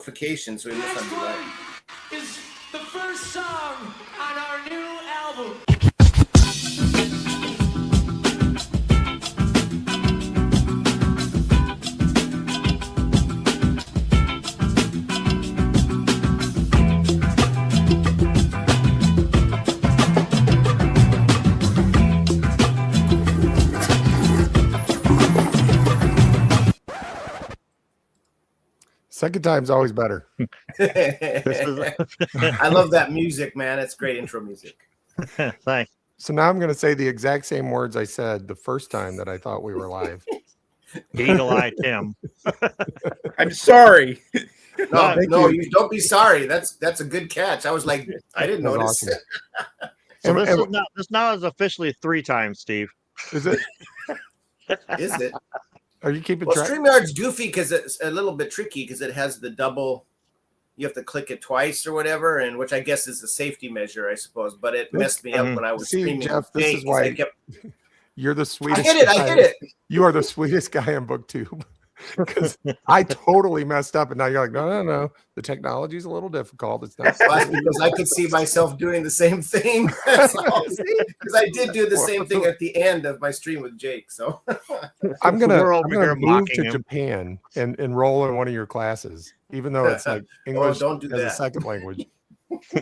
notification, so we must not be live. Is the first song on our new album. Second time's always better. I love that music, man. It's great intro music. Thanks. So now I'm going to say the exact same words I said the first time that I thought we were live. Eagle Eye Tim. I'm sorry. No, you don't be sorry. That's a good catch. I was like, I didn't notice. Awesome. So this now is officially 3 times, Steve. Is it? Is it? Are you keeping Well, track? StreamYard's goofy because it's a little bit tricky because it has the double. You have to click it twice or whatever, and which I guess is a safety measure, I suppose. But it messed me up when I was streaming. Jeff, this is why you're the sweetest. I get it. You are the sweetest guy on Booktube. Because I totally messed up, and now you're like, no. The technology's a little difficult. It's not because I could see myself doing the same thing. Because I did do the same thing at the end of my stream with Jake. So I'm gonna move to Japan and enroll in one of your classes, even though it's like English don't do as that. a second language.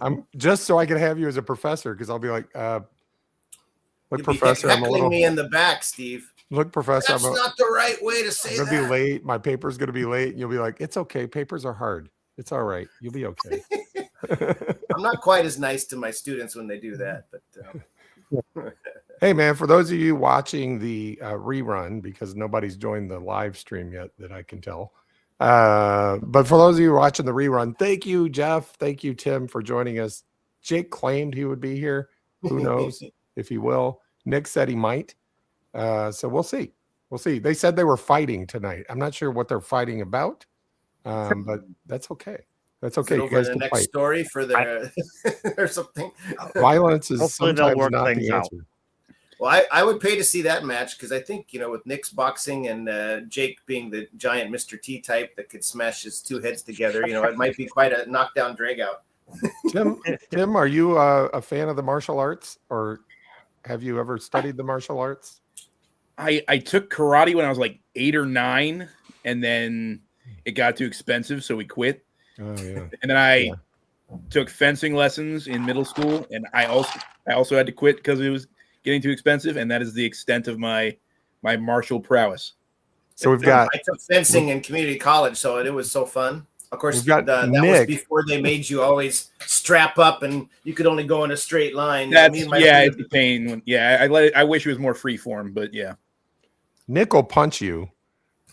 I'm just so I can have you as a professor, because I'll be like, look, professor, I'm a little me in the back, Steve. Look, professor, that's not the right way to say I'm that. gonna be late. My paper's gonna be late, and you'll be like, "It's okay. Papers are hard. It's all right. You'll be okay." I'm not quite as nice to my students when they do that, but. Hey, man! For those of you watching the rerun, because nobody's joined the live stream yet, that I can tell. But for those of you watching the rerun, thank you, Jeff. Thank you, Tim, for joining us. Jake claimed he would be here. Who knows if he will? Nick said he might. So we'll see. They said they were fighting tonight. I'm not sure what they're fighting about, but that's okay. That's okay. You guys the next fight. Story for the or something. Violence is sometimes not the answer. Well, I would pay to see that match because I think, with Nick's boxing and Jake being the giant Mr. T type that could smash his 2 heads together, it might be quite a knockdown drag out. Tim, are you a fan of the martial arts, or have you ever studied the martial arts? I took karate when I was like 8 or 9, and then it got too expensive, so we quit. Oh yeah. And then I took fencing lessons in middle school, and I also had to quit because it was getting too expensive, and that is the extent of my martial prowess. So I took fencing in community college, so it was so fun. Of course, that was before they made you always strap up, and you could only go in a straight line. It's a pain. I wish it was more free form, but yeah. Nick will punch you.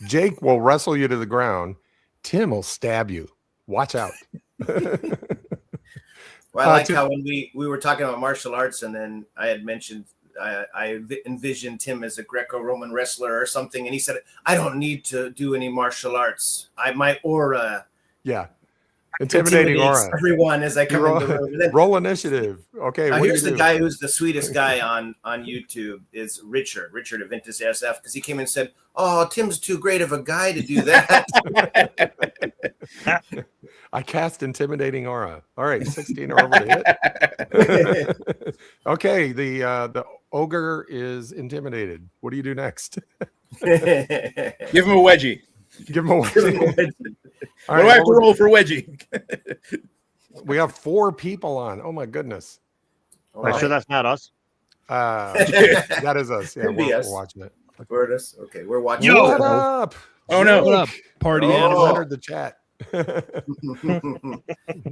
Jake will wrestle you to the ground. Tim will stab you. Watch out. Well, I like how when we were talking about martial arts, and then I had mentioned I envisioned him as a Greco-Roman wrestler or something, and he said, "I don't need to do any martial arts. My aura." Yeah. Intimidating aura. Everyone as I come in the room. Then, roll initiative. Okay. Here's the guy who's the sweetest guy on YouTube is Richard of Vintage SF, because he came in and said, "Oh, Tim's too great of a guy to do that." I cast intimidating aura. All right, 16 or over to hit. Okay, the ogre is intimidated. What do you do next? Give him a wedgie. Give him a wedgie. All right, what do I have to roll for wedgie? We have 4 people on. Oh my goodness. I'm sure that's not us. That is us. Yeah, we're watching it. We're us. Okay, we're watching. Yo, what up? Oh no! What up, party animal? Entered the chat.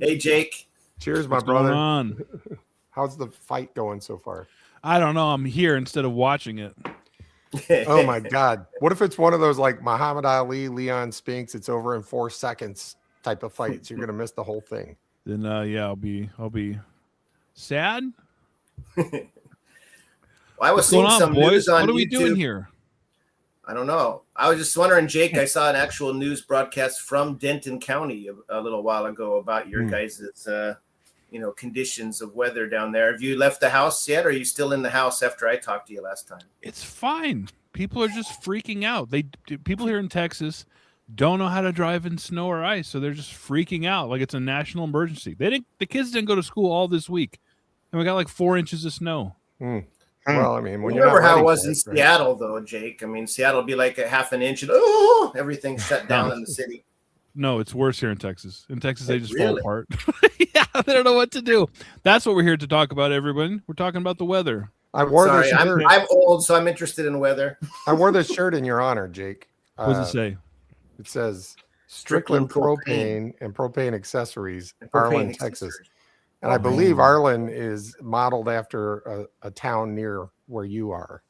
Hey, Jake. Cheers, my What's brother. going on? How's the fight going so far? I don't know. I'm here instead of watching it. Oh my God! What if it's one of those like Muhammad Ali, Leon Spinks? It's over in 4 seconds type of fights. You're gonna miss the whole thing. Then I'll be sad. Well, I was seeing some news on What are we YouTube. doing here? I don't know. I was just wondering, Jake. I saw an actual news broadcast from Denton County a little while ago about your guys' conditions of weather down there. Have you left the house yet, or are you still in the house after I talked to you last time? It's fine. People are just freaking out. People here in Texas, don't know how to drive in snow or ice, so they're just freaking out like it's a national emergency. The kids didn't go to school all this week, and we got like 4 inches of snow. Well, I mean, when Remember you're not how it ready was for in it, right? Seattle, though, Jake? I mean, Seattle would be like a half an inch, and everything shut down in the city. No, it's worse here in Texas. In Texas, they just Really? fall apart. Yeah, they don't know what to do. That's what we're here to talk about, everyone. We're talking about the weather. I wore Sorry, this shirt. I'm old, so I'm interested in weather. I wore this shirt in your honor, Jake. What does it say? It says Strickland Propane and Propane Accessories, Arlen, Texas. And I believe Arlen is modeled after a town near where you are.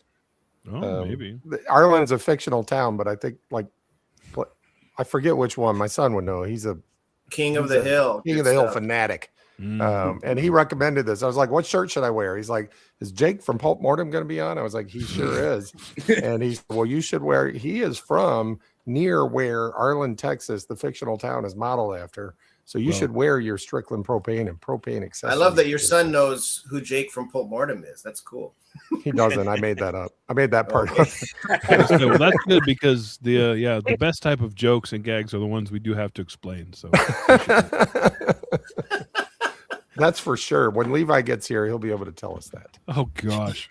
Oh, maybe. Arlen's a fictional town, but I think I forget which one. My son would know. He's a King of the Hill. King of the Hill fanatic. And he recommended this. I was like, what shirt should I wear? He's like, is Jake from Pulp Mortem going to be on? I was like, he sure is. And he said, well, you should wear, he is from near where Arlen, Texas, the fictional town, is modeled after. So you should wear your Strickland Propane and Propane accessories. I love that your son knows who Jake from Pulp Mortem is. That's cool. He doesn't. I made that up. I made that part up. Well, that's good because the best type of jokes and gags are the ones we do have to explain. So that's for sure. When Levi gets here, he'll be able to tell us that. oh gosh.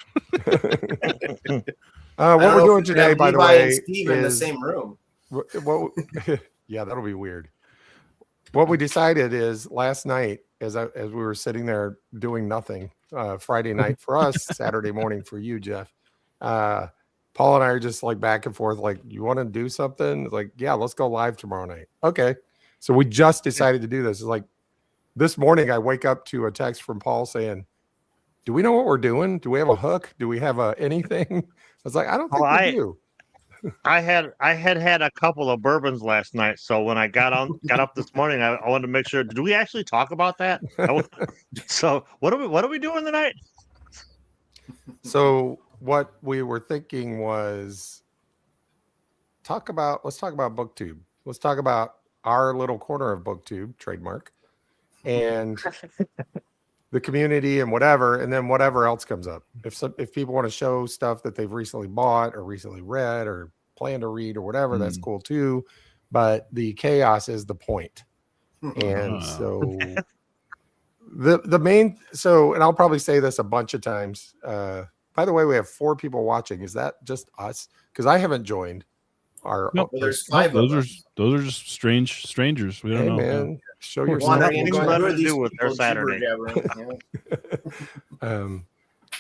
What we're doing today, by the Levi way, and Steve in the is same room. yeah, that'll be weird. What we decided is last night, as we were sitting there doing nothing, Friday night for us, Saturday morning for you, Jeff. Paul and I are just like back and forth, like, you want to do something? Like, yeah, let's go live tomorrow night. Okay. So we just decided to do this. It's like this morning I wake up to a text from Paul saying, do we know what we're doing? Do we have a hook? Do we have anything? I was like, I don't think we do. I had a couple of bourbons last night, so when I got up this morning, I wanted to make sure. Did we actually talk about that? So what are we doing tonight? So what we were thinking was let's talk about Booktube. Let's talk about our little corner of Booktube, trademark, and the community and whatever, and then whatever else comes up. If people want to show stuff that they've recently bought or recently read or plan to read or whatever, that's cool too. But the chaos is the point. And so the main, and I'll probably say this a bunch of times. By the way, we have 4 people watching. Is that just us? Because I haven't joined our. Nope. There's 5 those of are us. those are just strangers. We don't know. Man, show your Wandering and Nothing going better through to these do with their people Saturday. jibber-jabbering, yeah.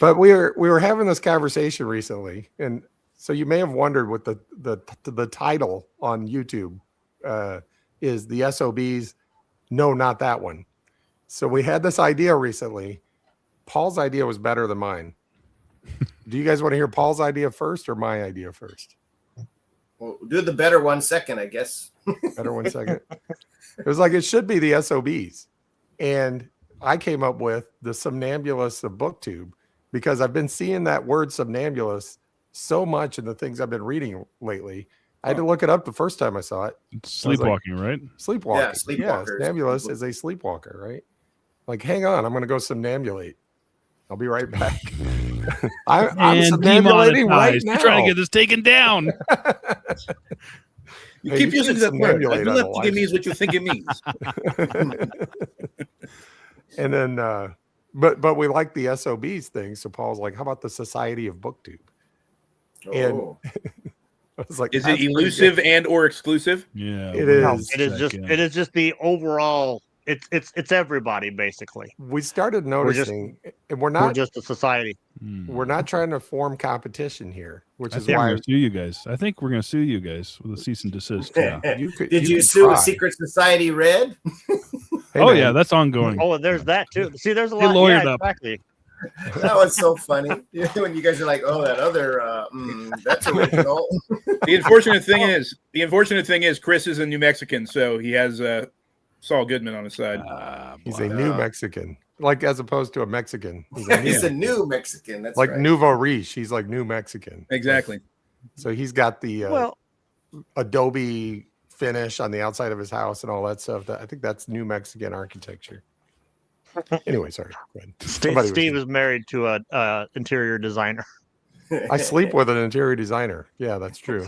But we were having this conversation recently, and so you may have wondered what the title on YouTube is. The SOBs. No, not that one. So we had this idea recently. Paul's idea was better than mine. Do you guys want to hear Paul's idea first or my idea first? Well, do the better one second, I guess. Better one second. It was like, it should be the SOBs. And I came up with the somnambulists of Booktube because I've been seeing that word somnambulist so much in the things I've been reading lately. I had to look it up the first time I saw it. It's sleepwalking, right? Sleepwalking. Yeah, sleepwalker. Somnambulist is a sleepwalker, right? Like, hang on, I'm going to go somnambulate. I'll be right back. I'm somnambulating right demonetized. now. You're trying to get this taken down. You Hey, keep you using should that word. somnambulate You on the think it means what you think it means. And then, but we like the SOBs thing. So Paul's like, how about the Society of Booktube? And Oh. I was like, Is that's it pretty elusive good. and or exclusive? Yeah, It we'll is. It is check just in. it is just the overall. It's everybody basically. We started noticing, and we're We're not just a society. we're not trying to form competition here, which I is think we're why gonna sue you guys. I think we're gonna sue you guys with a cease and desist. Yeah. Did you you could sue try. Secret Society Red? Hey, Oh man, yeah, that's ongoing. Oh, and there's that too. See, there's a They lot. lawyered Yeah, up. exactly. That was so funny. When you guys are like, "Oh, that other, that's original." The unfortunate thing is, Chris is a New Mexican, so he has Saul Goodman on his side. he's a new Mexican, like as opposed to a Mexican. He's a He's new, a new Mexican. That's like right. Nouveau Riche. He's like new Mexican. Exactly. So he's got the Well, Adobe finish on the outside of his house and all that stuff. I think that's new Mexican architecture. Anyway, sorry. Go ahead. Somebody was- Steve is married to a interior designer. I sleep with an interior designer. Yeah, that's true.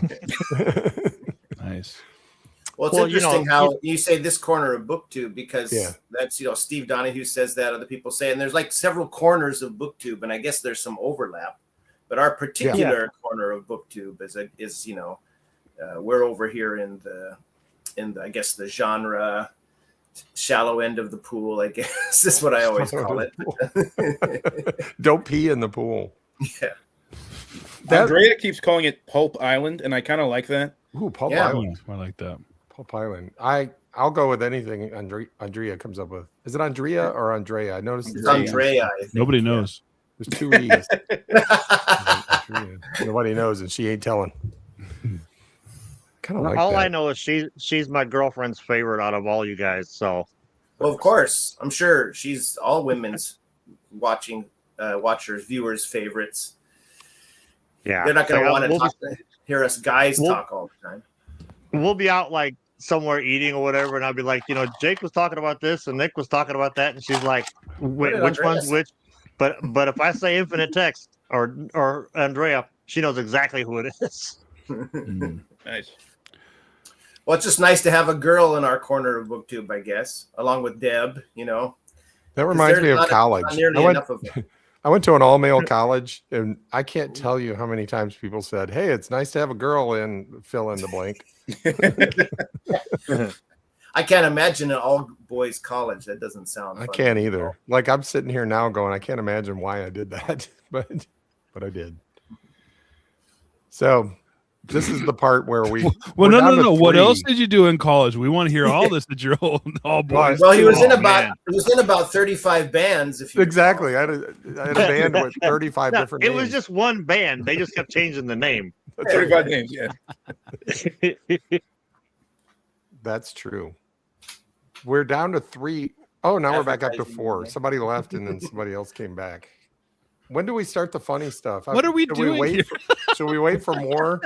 Nice. Well, it's Well, you know, interesting how you say this corner of Booktube because Yeah. that's, Steve Donahue says that, other people say, and there's like several corners of Booktube, and I guess there's some overlap. But our particular corner of Booktube is we're over here in the I guess the genre shallow end of the pool, I guess is what I always call it. Don't pee in the pool. Yeah. Andrea keeps calling it Pulp Island, and I kind of like that. Ooh, Pulp Yeah. Island. I like that. Pulp Island. I'll go with anything Andrea comes up with. Is it Andrea or Andrea? I noticed It's Andrea, I think. Nobody knows. there's two E's. Andrea. Nobody knows, and she ain't telling. Kind of like all that. I know is she's my girlfriend's favorite out of all you guys. So Well, of course, I'm sure she's all women's viewers' favorites. yeah, They're not going to So, want we'll to hear us guys we'll- talk all the time. we'll be out like somewhere eating or whatever, and I'll be like, Jake was talking about this and Nick was talking about that, and she's like, wait, did which Andrea one's say? which? But if I say Infinite Text or Andrea, she knows exactly who it is. Nice. Well, it's just nice to have a girl in our corner of Booktube, I guess, along with Deb. That reminds me there's of college. Not nearly enough of them. I went to an all-male college, and I can't tell you how many times people said, "Hey, it's nice to have a girl in fill in the blank." I can't imagine an all-boys college. That doesn't sound I fun. can't either. Like I'm sitting here now going, I can't imagine why I did that, but I did. So this is the part where Well, we're no. down to What 3. else did you do in college? We want to hear all this that you're all boys. Well, he was in Oh, about man. 35 bands. If you Exactly. I had a band with 35 No, different it names. was just one band. They just kept changing the name. 35 names, yeah. That's true. We're down to 3. Oh, now we're back up to Advertising, 4. right? Somebody left and then somebody else came back. When do we start the funny stuff? What are we Should doing here? Should we wait for more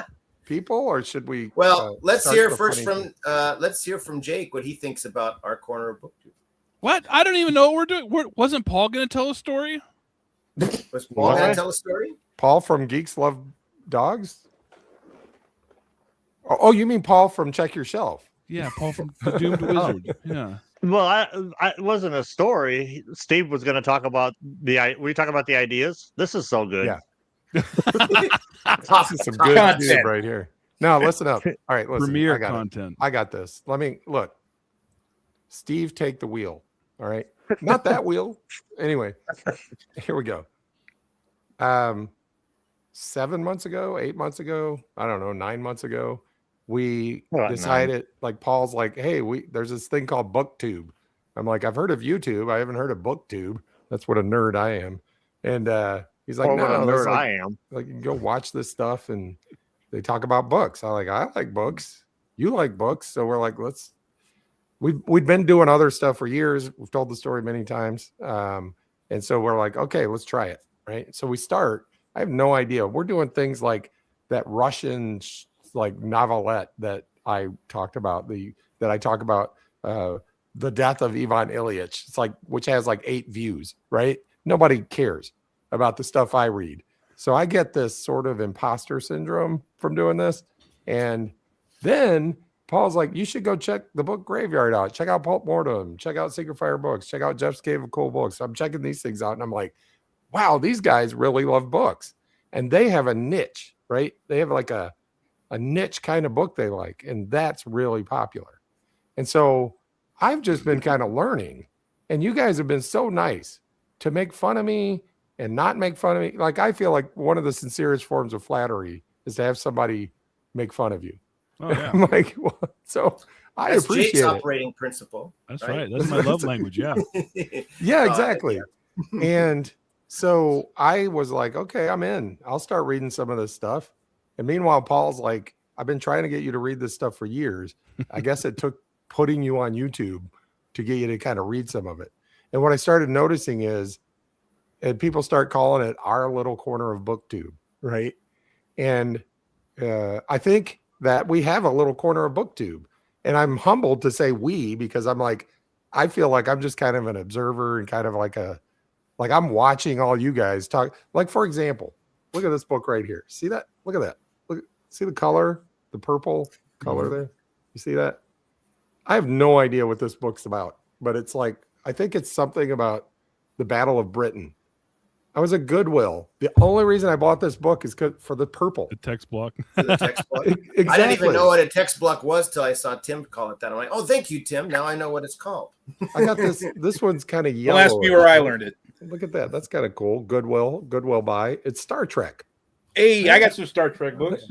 people or should we? Well, let's start hear the first funny let's hear from Jake what he thinks about our corner of Booktube. What? I don't even know what we're doing. Wasn't Paul going to tell a story? Was Paul going What? to tell a story? Paul from Geeks Love Dogs? Oh, you mean Paul from Check Your Shelf? Yeah, Paul from the Doomed Wizard. Yeah. Well, it wasn't a story. Steve was going to talk about were you talking about the ideas? This is so good. Yeah. Top, This is some top good content. shit right here. No, listen up. All right, listen. Premiere I got it. content. I got this. Let me look. Steve, take the wheel. All right. Not that wheel. Anyway, here we go. 7 months ago, 8 months ago, I don't know, 9 months ago, we What, decided, like Paul's like, hey, there's this thing called Booktube. I'm like, I've heard of YouTube. I haven't heard of Booktube. That's what a nerd I am. And he's like, Or no, what a that's nerd like, I am. like you can go watch this stuff and they talk about books. I like books. You like books. So we're like, we've been doing other stuff for years. We've told the story many times. And so we're like, okay, let's try it. Right. So we start. I have no idea. We're doing things like that Russian like novelette that I talked about, the death of Ivan Ilyich. It's like, which has like 8 views, right? Nobody cares about the stuff I read. So I get this sort of imposter syndrome from doing this. And then Paul's like, you should go check the book graveyard out. Check out Pulp Mortem. Check out Secret Fire Books. Check out Jeff's Cave of Cool Books. I'm checking these things out. And I'm like, wow, these guys really love books. And they have a niche, right? They have like a niche kind of book they like. And that's really popular. And so I've just been kind of learning. And you guys have been so nice to make fun of me and not make fun of me. Like, I feel like one of the sincerest forms of flattery is to have somebody make fun of you. Oh, yeah. I'm like, well, so I That's appreciate Jake's it. operating principle. That's Right. right. That's my love language. Yeah. Yeah, Oh, exactly. And so I was like, okay, I'm in. I'll start reading some of this stuff. And meanwhile, Paul's like, I've been trying to get you to read this stuff for years. I guess it took putting you on YouTube to get you to kind of read some of it. And what I started noticing is, and people start calling it our little corner of Booktube, right? And I think that we have a little corner of Booktube. And I'm humbled to say we, because I'm like, I feel like I'm just kind of an observer and kind of like I'm watching all you guys talk. Like, for example, look at this book right here. See that? Look at that. See the color, the purple color there? You see that? I have no idea what this book's about, but it's like, I think it's something about the Battle of Britain. I was at Goodwill. The only reason I bought this book is for the purple. The text block. For the text block. Exactly. I didn't even know what a text block was till I saw Tim call it that. I'm like, oh, thank you, Tim. Now I know what it's called. I got this. This one's kind of yellow. Don't ask me where I learned it. Look at that. That's kind of cool. Goodwill buy. It's Star Trek. Hey, I got some Star Trek books.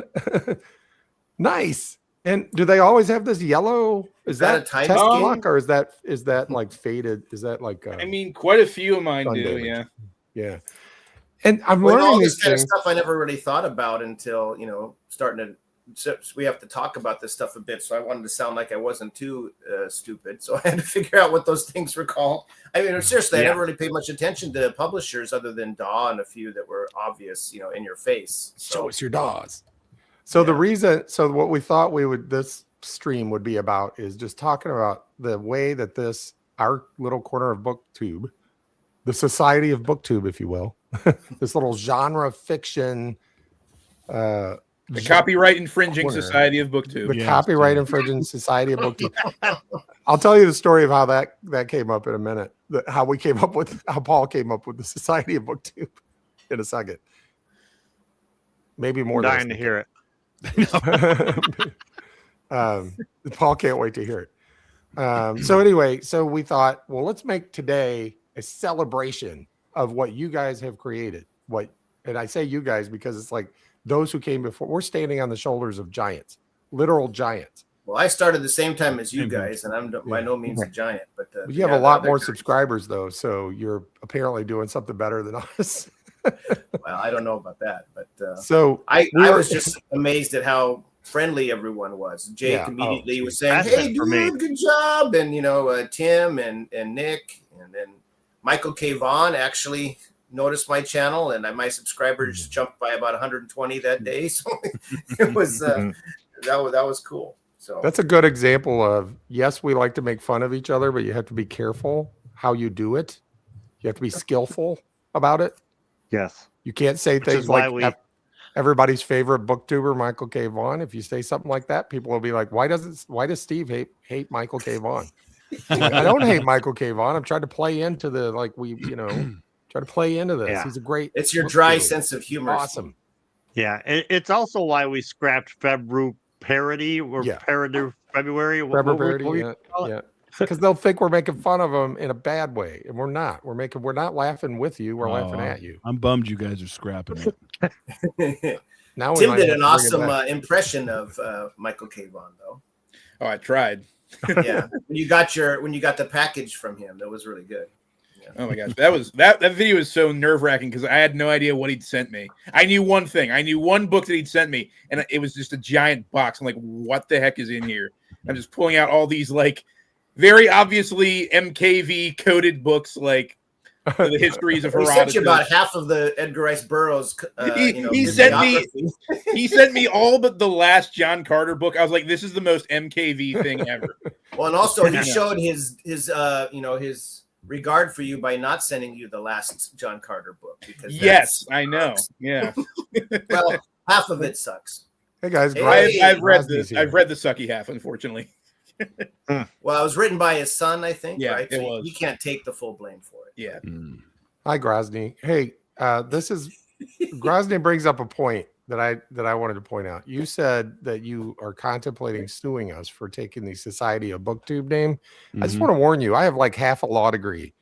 Nice. And do they always have this yellow? Is that a time text scheme? block, or is that like faded? Is that like? I mean, quite a few of mine sun do. damage. Yeah. Yeah. And I'm Well, learning all these this kind of things. stuff I never really thought about until, starting to. So we have to talk about this stuff a bit. So I wanted to sound like I wasn't too stupid. So I had to figure out what those things were called. I mean, seriously, I never really paid much attention to publishers other than DAW and a few that were obvious, in your face. So Show us your DAWs. So the reason, what we thought this stream would be about is just talking about the way that our little corner of Booktube, the Society of Booktube, if you will, this little genre fiction, The Copyright Infringing Society of Booktube. the Copyright Infringing Society of Booktube. I'll tell you the story of how that came up in a minute. How Paul came up with the Society of Booktube in a second. Maybe more. Dying to hear it. Paul can't wait to hear it. So anyway, we thought, well, let's make today a celebration of what you guys have created. And I say you guys because it's like those who came before. We're standing on the shoulders of giants, literal giants. Well, I started the same time as you guys, and I'm by no means a giant. But You have a lot more subscribers, though, so you're apparently doing something better than us. Well, I don't know about that, but So I was just amazed at how friendly everyone was. Jake immediately was saying, That's "Hey, it for me. dude, good job!" And Tim and Nick, and then Michael K. Vaughn actually noticed my channel, and my subscribers jumped by about 120 that day. So it was that was cool. So that's a good example of, yes, we like to make fun of each other, but you have to be careful how you do it. You have to be skillful about it. Yes. You can't say Which things is why like everybody's favorite booktuber, Michael K. Vaughn. If you say something like that, people will be like, why does Steve hate Michael K. Vaughn? I don't hate Michael K. Vaughn. I'm trying to play into the, try to play into this. Yeah. He's a great. it's your dry booktuber. sense of humor. Awesome. Yeah. It's also why we scrapped February parody or parody February. Forever What parody, were you call it? yeah. Because they'll think we're making fun of them in a bad way, and we're not. We're not laughing with you. We're laughing at you. I'm bummed you guys are scrapping it. Now we Tim might did have an to bring it awesome back. impression of Michael K. Vaughn, though. Oh, I tried. Yeah, when you got the package from him, that was really good. Oh my gosh, that video was so nerve-wracking because I had no idea what he'd sent me. I knew one thing. I knew one book that he'd sent me, and it was just a giant box. I'm like, what the heck is in here? I'm just pulling out all these very obviously MKV coded books, the histories of He Herodotus. sent you about half of the Edgar Rice Burroughs. He sent me all but the last John Carter book. I was like, this is the most MKV thing ever. Well, and also he showed his regard for you by not sending you the last John Carter book because yes, I know. Yeah. Well, half of it sucks. Hey guys, Hey, I've read Grosny's the here. I've read the sucky half, unfortunately. Well, it was written by his son, I think. Yeah, right? it So was. He can't take the full blame for it. Yeah. Hi, Grosny. Hey, Grosny brings up a point that I wanted to point out. You said that you are contemplating suing us for taking the Society of Booktube name. I just want to warn you, I have half a law degree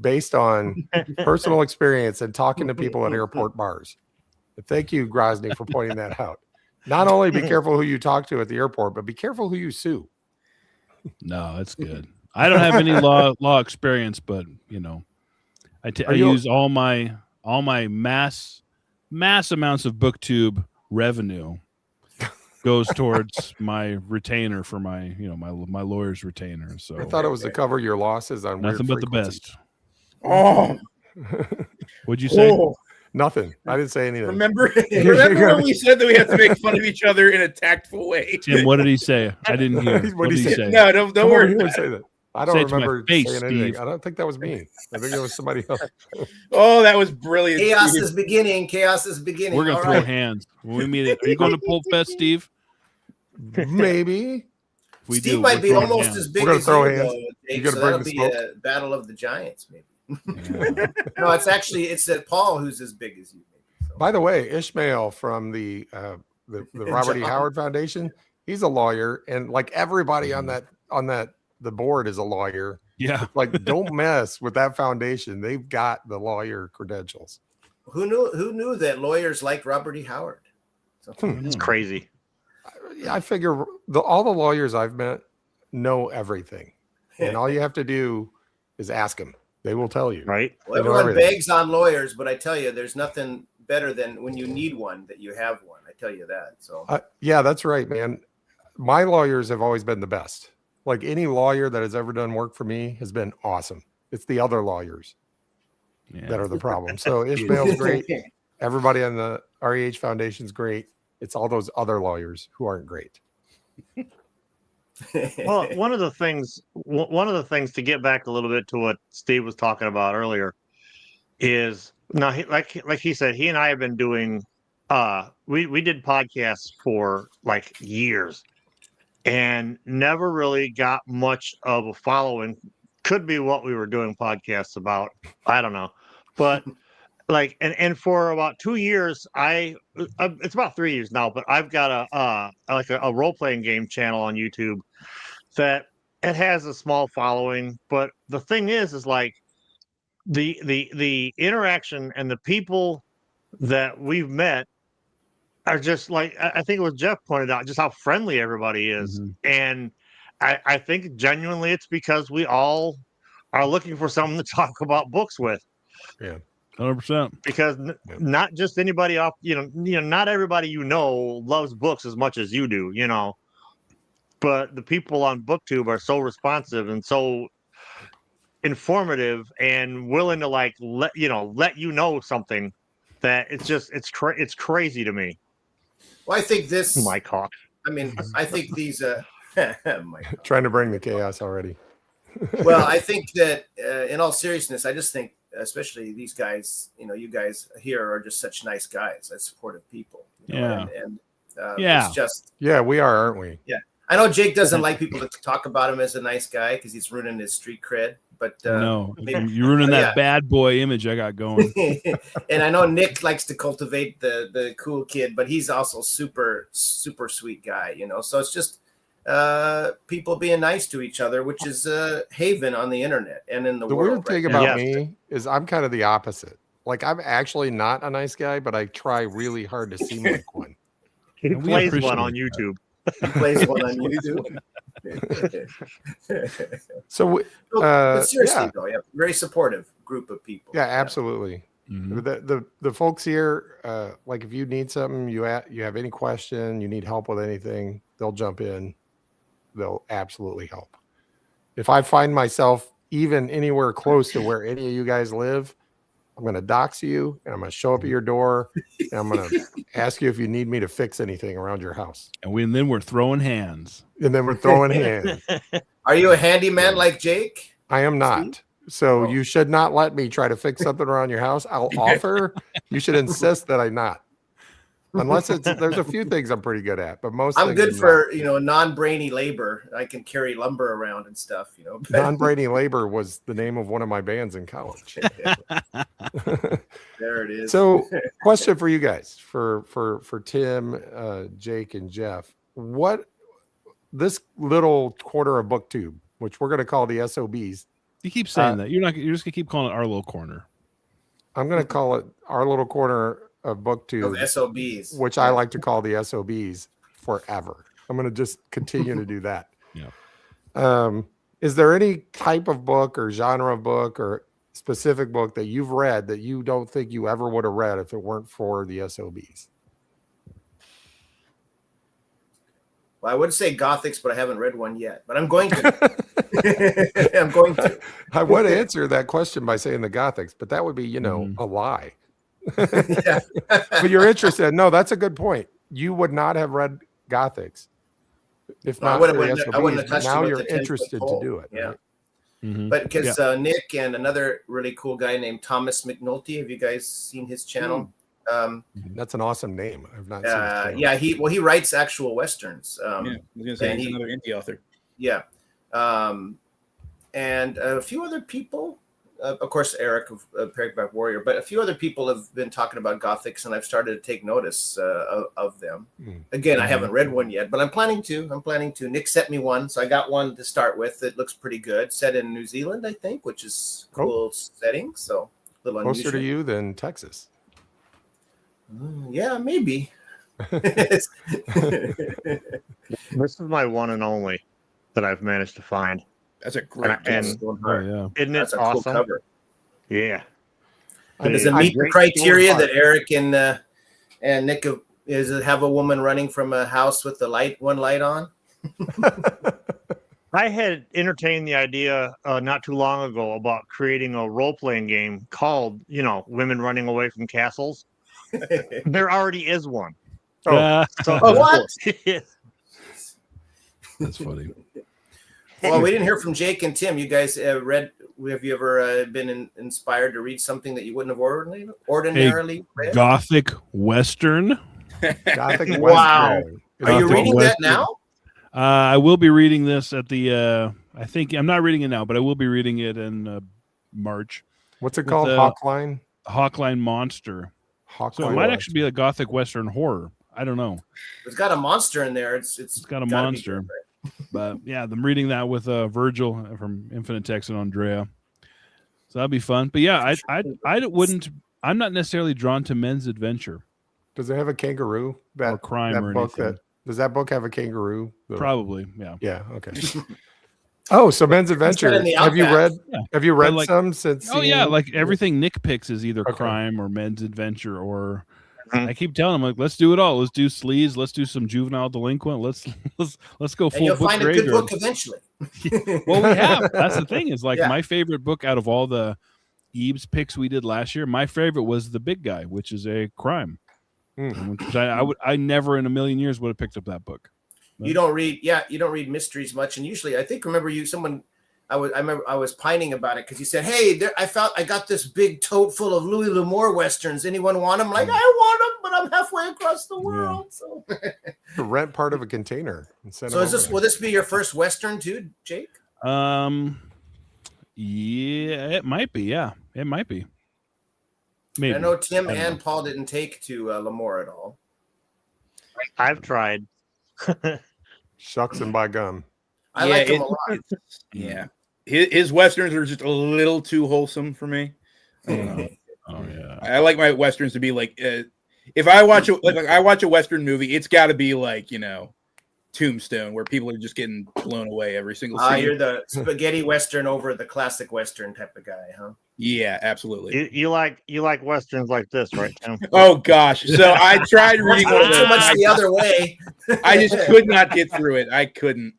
based on personal experience and talking to people at airport bars. But thank you, Grosny, for pointing that out. Not only be careful who you talk to at the airport, but be careful who you sue. No, that's good. I don't have any law experience, but I use all my mass amounts of Booktube revenue goes towards my retainer for my my lawyer's retainer. So I thought it was to cover your losses on nothing weird but the frequencies. best. Oh, What'd you say? Nothing. I didn't say anything. remember when we said that we have to make fun of each other in a tactful way? Tim, what did he say? I didn't hear. What did he say? No, don't Come over worry. here and say that. I don't Say it to my remember face, saying anything. Steve. I don't think that was me. I think it was somebody else. Oh, that was brilliant. Chaos Steve. is beginning. Chaos is beginning. We're gonna All throw right. hands when we meet. Are you going to Pulp Fest, Steve? Maybe. If we Steve do, might we're be throwing almost hands. as big We're gonna as throw you, hands. though, You Jake, gonna so bring that'll the be smoke? a battle of the giants, maybe. Yeah. No, it's Paul who's as big as you. Maybe, so. By the way, Ishmael from the Robert E. John. Howard Foundation, he's a lawyer, and like everybody on the board is a lawyer. Yeah. Like, don't mess with that foundation. They've got the lawyer credentials. Who knew that lawyers like Robert E. Howard? So, It's crazy. I figure all the lawyers I've met know everything, and all you have to do is ask them. They will tell you. Right. well, They know everyone everything. begs on lawyers, but I tell you, there's nothing better than when you need one that you have one. I tell you that. So Yeah, that's right, man. My lawyers have always been the best. Like any lawyer that has ever done work for me has been awesome. It's the other lawyers Yeah. that are the problem. So Ishmael's great. Everybody on the REH Foundation's great. It's all those other lawyers who aren't great. Well, one of the things to get back a little bit to what Steve was talking about earlier is now, like he said, he and I have been doing. We did podcasts for like years, and never really got much of a following. Could be what we were doing podcasts about. I don't know, but like, and for about 2 years, it's about 3 years now, but I've got a role playing game channel on YouTube that it has a small following. But the thing is like the interaction and the people that we've met are just like, I think it was Jeff pointed out, just how friendly everybody is. Mhm. And I think genuinely it's because we all are looking for someone to talk about books with. 100%. Because not just anybody off, not everybody loves books as much as you do, but the people on Booktube are so responsive and so informative and willing to like let you know something that it's crazy to me. well, I think this. Mike Hawk. I mean, I think these. Mike. Trying to bring the chaos already. Well, I think that in all seriousness, I just think, especially these guys, you guys here are just such nice guys, supportive people. Yeah. And Yeah. it's just. Yeah, we are, aren't we? I know Jake doesn't like people to talk about him as a nice guy because he's ruining his street cred. But No, maybe, you're ruining that yeah. bad boy image I got going. And I know Nick likes to cultivate the cool kid, but he's also super sweet guy. So it's just people being nice to each other, which is a haven on the internet and in the The world. weird thing right about now. me is I'm kind of the opposite. Like, I'm actually not a nice guy, but I try really hard to seem like one. He And we plays appreciate one on that. YouTube. He plays one on YouTube. So, But seriously, yeah. though, very supportive group of people. Yeah, absolutely. Mhm. The folks here, like if you need something, you have any question, you need help with anything, they'll jump in. They'll absolutely help. If I find myself even anywhere close to where any of you guys live, I'm going to dox you and I'm going to show up at your door and I'm going to ask you if you need me to fix anything around your house. And then we're throwing hands. And then we're throwing hands. Are you a handyman like Jake? I am not. So Oh. you should not let me try to fix something around your house. I'll offer. You should insist that I not. Unless there's a few things I'm pretty good at, but most I'm things good I'm for non-brainy labor. I can carry lumber around and stuff. not. Non-brainy labor was the name of one of my bands in college. There it is. So, question for you guys, for Tim, Jake, and Jeff, what this little corner of Booktube, which we're going to call the SOBs, You keep saying that. You're just gonna keep calling it our little corner. I'm going to call it our little corner of Booktube, Of SOBs, which I like to call the SOBs forever. I'm going to just continue to do that. Yeah. Is there any type of book or genre of book or specific book that you've read that you don't think you ever would have read if it weren't for the SOBs? Well, I would say Gothics, but I haven't read one yet. But I'm going to. I'm going to. I would answer that question by saying the Gothics, but that would be, a lie. Yeah. But you're interested. No, that's a good point. You would not have read Gothics if No, I not wouldn't- for the I SOBs, wouldn't have but touched it now with you're the 10-foot interested to pole. do it. Yeah. Right? Mhm. But because Nick and another really cool guy named Thomas McNulty, have you guys seen his channel? That's an awesome name. I've not seen his channel. He writes actual westerns. Yeah, I was gonna say and he's he- another indie author. Yeah. And a few other people, of course, Eric of Paperback Warrior, but a few other people have been talking about Gothics, and I've started to take notice of them. Again, I haven't read one yet, but I'm planning to. Nick sent me one, so I got one to start with. It looks pretty good. Set in New Zealand, I think, which is cool setting. So a little Closer unusual. to you than Texas. Yeah, maybe. This is my one and only that I've managed to find. That's a great And Oh, yeah. isn't That's it a cool awesome? cover. Yeah. Does it meet the criteria that Eric and Nick have a woman running from a house with one light on? I had entertained the idea not too long ago about creating a role-playing game called, Women Running Away from Castles. There already is one. So what? That's funny. Well, we didn't hear from Jake and Tim. You guys read? Have you ever been inspired to read something that you wouldn't have ordinarily read? Gothic Western. Gothic Wow. Western. Are you Gothic reading that Western. now? I will be reading this at the. I think I'm not reading it now, but I will be reading it in March. What's it With, called? Hawkline? Hawkline Monster. Hawkline. So it might actually be a Gothic Western horror. I don't know. It's got a monster in there. It's got a gotta be monster. good, right? But yeah, I'm reading that with Virgil from Infinite Text and Andrea. So that'll be fun. But yeah, I wouldn't. I'm not necessarily drawn to men's adventure Does it have a kangaroo? or crime or anything. Does that book have a kangaroo? Probably, yeah. Yeah. Okay. Oh, so men's adventure. in the Have you Outback. read? Yeah. Have you read like- some since? Oh yeah, like everything Nick picks is either Okay. crime or men's adventure or. Mhm. I keep telling him like, let's do it all. Let's do sleaze. Let's do some juvenile delinquent. Let's go And full you'll book find a good graveyard. book eventually. Well, we have. That's the thing is like Yeah. my favorite book out of all the Eames picks we did last year. My favorite was The Big Guy, which is a crime. Which I never in a million years would have picked up that book. You don't read mysteries much, and usually I remember I was pining about it because you said, "Hey, I got this big tote full of Louis L'Amour westerns. Anyone want them?" Like, I want them, but I'm halfway across the world. So, Rent part of a container. And send so them over. will this be your first western too, Jake? Yeah, it might be. Yeah, it might be. Maybe. I know Tim I don't and know. Paul didn't take to L'Amour at all. I've tried. Shucks and by gum. I like him a lot. Yeah, his westerns are just a little too wholesome for me. Oh yeah. I like my westerns to be like, if I watch a western movie, it's got to be like Tombstone, where people are just getting blown away every single scene. You're the spaghetti western over the classic western type of guy, huh? Yeah, absolutely. You like westerns like this, right, Tim? Oh gosh, so I tried reading one of Too those. much the other way. I just could not get through it. I couldn't.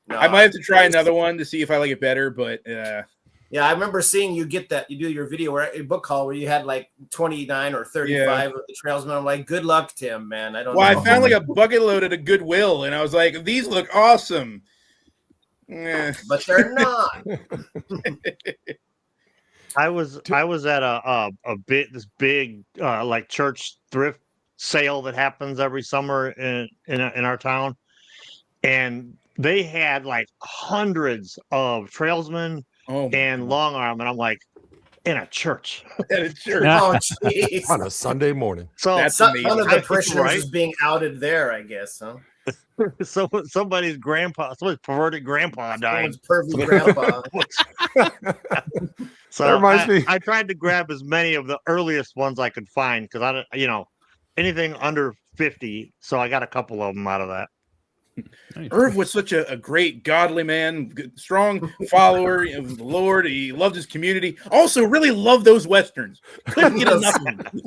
No, I might have to try another one to see if I like it better, but yeah, I remember seeing you get that. You do your video a book haul where you had like 29 or 35 of the trailsmen. I'm like, good luck, Tim, man. I don't know. I found like a bucket load at a Goodwill, and I was like, these look awesome. But they're not. I was at this big like church thrift sale that happens every summer in our town, and they had like hundreds of trailsmen and long arm, and I'm like, in a church. At a church. Oh, jeez. On a Sunday morning. So That's One amazing. of the parishioners Right? is being outed there, I guess, huh? somebody's perverted grandpa died. Someone's pervy grandpa. So That reminds me. I tried to grab as many of the earliest ones I could find because I don't, anything under 50. So I got a couple of them out of that. Nice. Irv was such a great, godly man, strong follower of the Lord. He loved his community. Also, really loved those westerns. Couldn't get enough of them.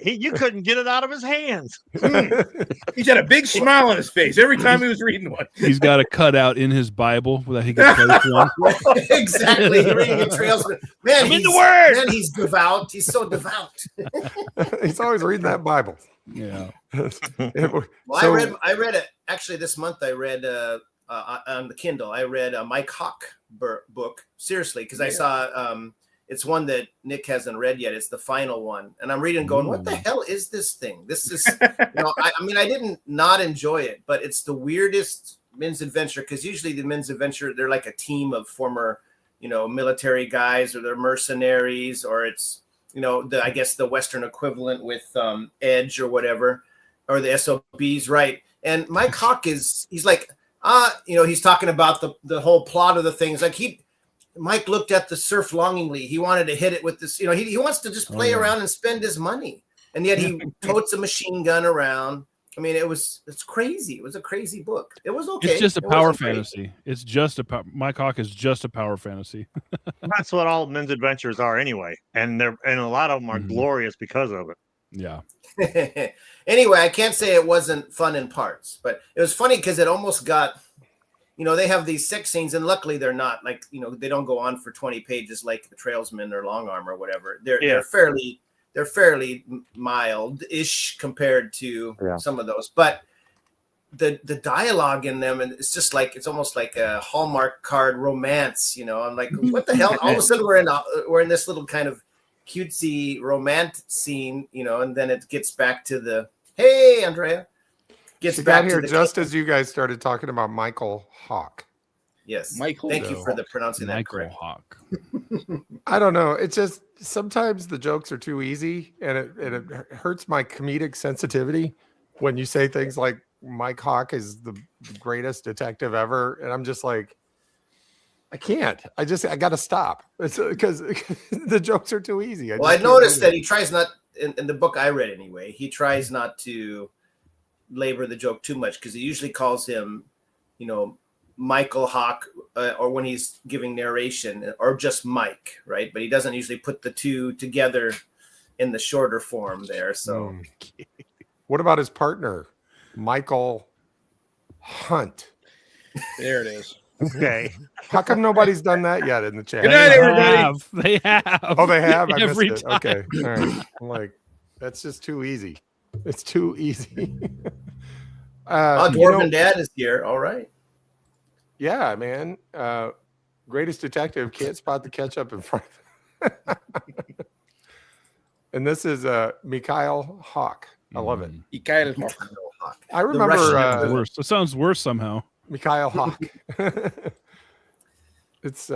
You couldn't get it out of his hands. He's had a big smile on his face every time he was reading one. He's got a cutout in his Bible that he can place one. Exactly. You're reading the trailsmen. Man, I'm in the Word. Man, he's devout. He's so devout. He's always reading that Bible. Yeah. Well, I read it actually this month. I read on the Kindle. I read a Mike Hawk book. Seriously, because I saw it's one that Nick hasn't read yet. It's the final one, and I'm reading, going, "What the hell is this thing? This is, I mean, I didn't not enjoy it, but it's the weirdest men's adventure, because usually the men's adventure, they're like a team of former, military guys, or they're mercenaries, or it's, I guess the Western equivalent with Edge or whatever, or the SOBs, right? And Mike Hawk he's like, he's talking about the whole plot of the things. Like Mike looked at the surf longingly. He wanted to hit it with this, he wants to just play around and spend his money. And yet he totes a machine gun around. I mean, it's crazy. It was a crazy book. It was okay. It's just a power fantasy. It's just Mike Hawk is just a power fantasy. That's what all men's adventures are anyway. And a lot of them are glorious because of it. Yeah. Anyway, I can't say it wasn't fun in parts, but it was funny because it almost got, they have these sex scenes, and luckily they're not like, they don't go on for 20 pages like the Trailsman or Long Arm or whatever. They're fairly mild-ish compared to some of those, but the dialogue in them, and it's just like, it's almost like a Hallmark card romance. I'm like, what the hell? All of a sudden we're in this little kind of cutesy romance scene, and then it gets back to the, hey, Andrea. She got here just as you guys started talking about Michael Hawk. Yes. Michael. Thank you for pronouncing that Michael correct. Hawk. I don't know. It's just sometimes the jokes are too easy, and it hurts my comedic sensitivity when you say things like Mike Hawk is the greatest detective ever, and I'm just like, I can't. I got to stop. It's because the jokes are too easy. I noticed that he tries not, in the book I read anyway, he tries not to labor the joke too much, because he usually calls him, Michael Hawk, or when he's giving narration, or just Mike, right? But he doesn't usually put the two together in the shorter form there. So, what about his partner, Michael Hunt? There it is. Okay. How come nobody's done that yet in the chat? Good night, everybody. They have. Oh, they have. I Every missed it. time. Okay, all right. I'm like, that's just too easy. It's too easy. Dwarven Dad is here. All right. Yeah, man. Greatest detective can't spot the ketchup in front of him. And this is Mikhail Hawk. I love it. Mikhail Hawk. I remember Worse. It sounds worse somehow. Mikhail Hawk. It's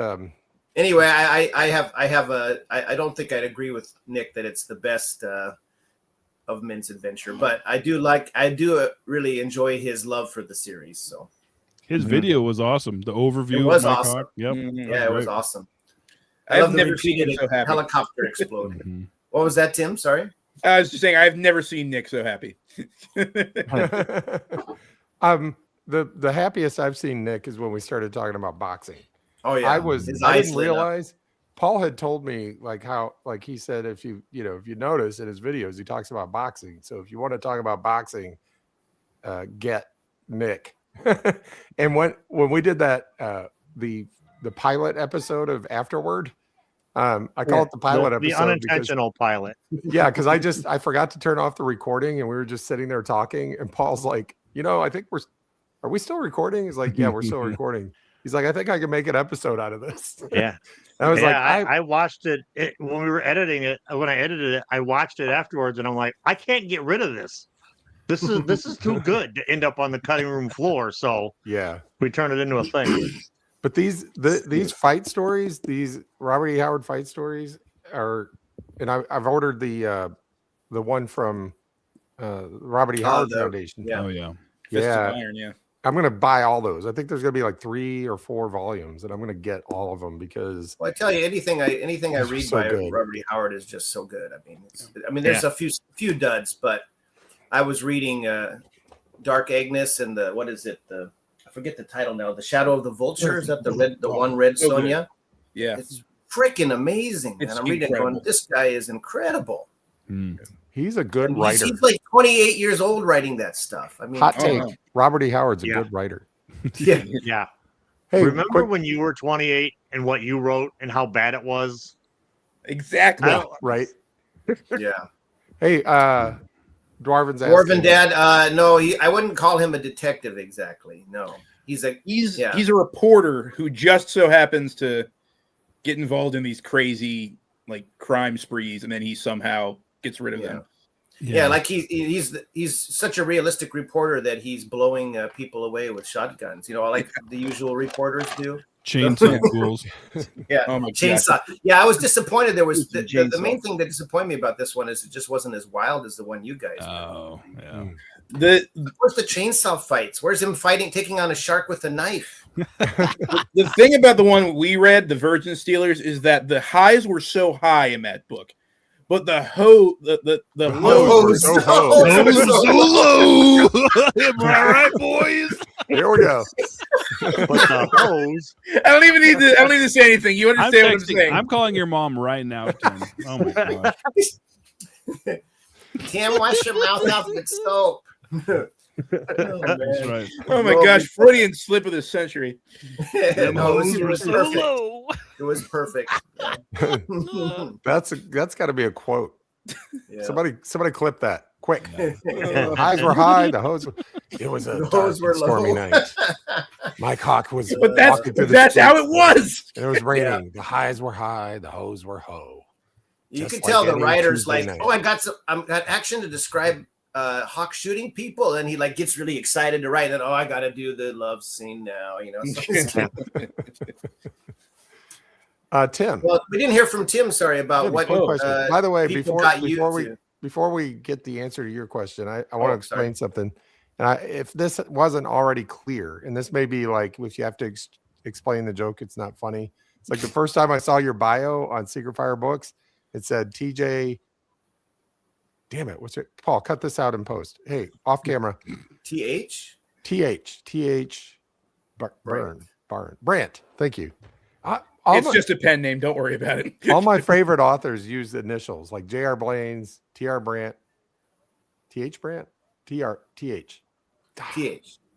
Anyway, I don't think I'd agree with Nick that it's the best of men's adventure, but I do really enjoy his love for the series. So His video was awesome. The overview It was of Mike awesome. Hawk. Yep. yeah, it was awesome. I've never seen him repeated so happy. helicopter explode. Mhm. What was that, Tim? Sorry. I was just saying, I've never seen Nick so happy. the happiest I've seen Nick is when we started talking about boxing. Oh yeah, I His I eyes didn't lit up. realize Paul had told me he said if you notice in his videos he talks about boxing. So if you want to talk about boxing, get Nick. And when we did that the pilot episode of Afterward, I call it the pilot episode. The unintentional pilot. Yeah, because I forgot to turn off the recording, and we were just sitting there talking, and Paul's like, I think are we still recording? He's like, yeah, we're still recording. He's like, I think I can make an episode out of this. Yeah. And I was like, I watched it when we were editing it. When I edited it, I watched it afterwards, and I'm like, I can't get rid of this. This is too good to end up on the cutting room floor. So yeah. we turned it into a thing. But these fight stories, these Robert E. Howard fight stories are, and I've ordered the one from Robert E. Howard Foundation. Yeah. Oh yeah. Fists of Yeah. Iron, yeah. I'm gonna buy all those. I think there's gonna be like 3 or 4 volumes, and I'm gonna get all of them because Well, I tell you, anything I It's read so by good. Robert E. Howard is just so good. There's a few duds, but I was reading Dark Agnes and what is it? I forget the title now. The Shadow of the Vulture. Is that the one Red So good. Sonja? Yeah. It's freaking amazing. It's And I'm reading it incredible. going, this guy is incredible. Mm. he's a good And writer. he's like 28 years old writing that stuff. I mean, Hot Oh, take: no. Robert E. Howard's a Yeah. good writer. yeah. Yeah. Hey, Remember quick- when you were 28 and what you wrote and how bad it was? Exactly. I don't- right? Yeah. Hey, Dwarven's Dwarven asking- Dad, no, I wouldn't call him a detective exactly. No. He's He's a reporter who just so happens to get involved in these crazy like crime sprees, and then he somehow gets rid of them. Yeah, like he's such a realistic reporter that he's blowing people away with shotguns. You know, like the usual reporters do. Chainsaw ghouls. Yeah, Oh my chainsaw. Yeah, I was disappointed. There was the Chainsaw. main thing that disappointed me about this one is it just wasn't as wild as the one you guys. Oh, yeah. Where's the chainsaw fights? Where's him taking on a shark with a knife? The thing about the one we read, the Virgin Stealers, is that the highs were so high in that book, but the lows were so low. low. Am I right, boys? Here we go. But the hose. I don't even need to say anything. You understand what I'm saying? I'm calling your mom right now, Tim. Oh my god. Tim, wash your mouth off with soap. That's right. Oh my gosh, Freudian slip of the century. No, it was So perfect. low. It was perfect. That's got to be a quote. Yeah. Somebody clip that quick. Highs were high. The hose. It was a The dark hose were and stormy low. night. My cock was. But walking through the that's how it streets, was. and it was raining. The highs were high. The hose were ho. You Just could like tell the any writer's Tuesday like, night. oh, I got action to describe Hawk shooting people, and he like gets really excited to write it. Oh, I got to do the love scene now, you know. Tim. Well, we didn't hear from Tim. Sorry about Tim, what. one question. By the way, people got you before we get the answer to your question, I Oh, want to explain something. And if this wasn't already clear, and this may be like if you have to explain the joke, it's not funny. It's like the first time I saw your bio on Secret Fire Books, it said TJ. Damn it! What's it? Paul, cut this out in post. Hey, off camera. TH. Brandt. Thank you. It's just a pen name. Don't worry about it. All my favorite authors use initials like J.R. Blaine's, T.R. Brandt, T.H. Brandt, T.H. TH.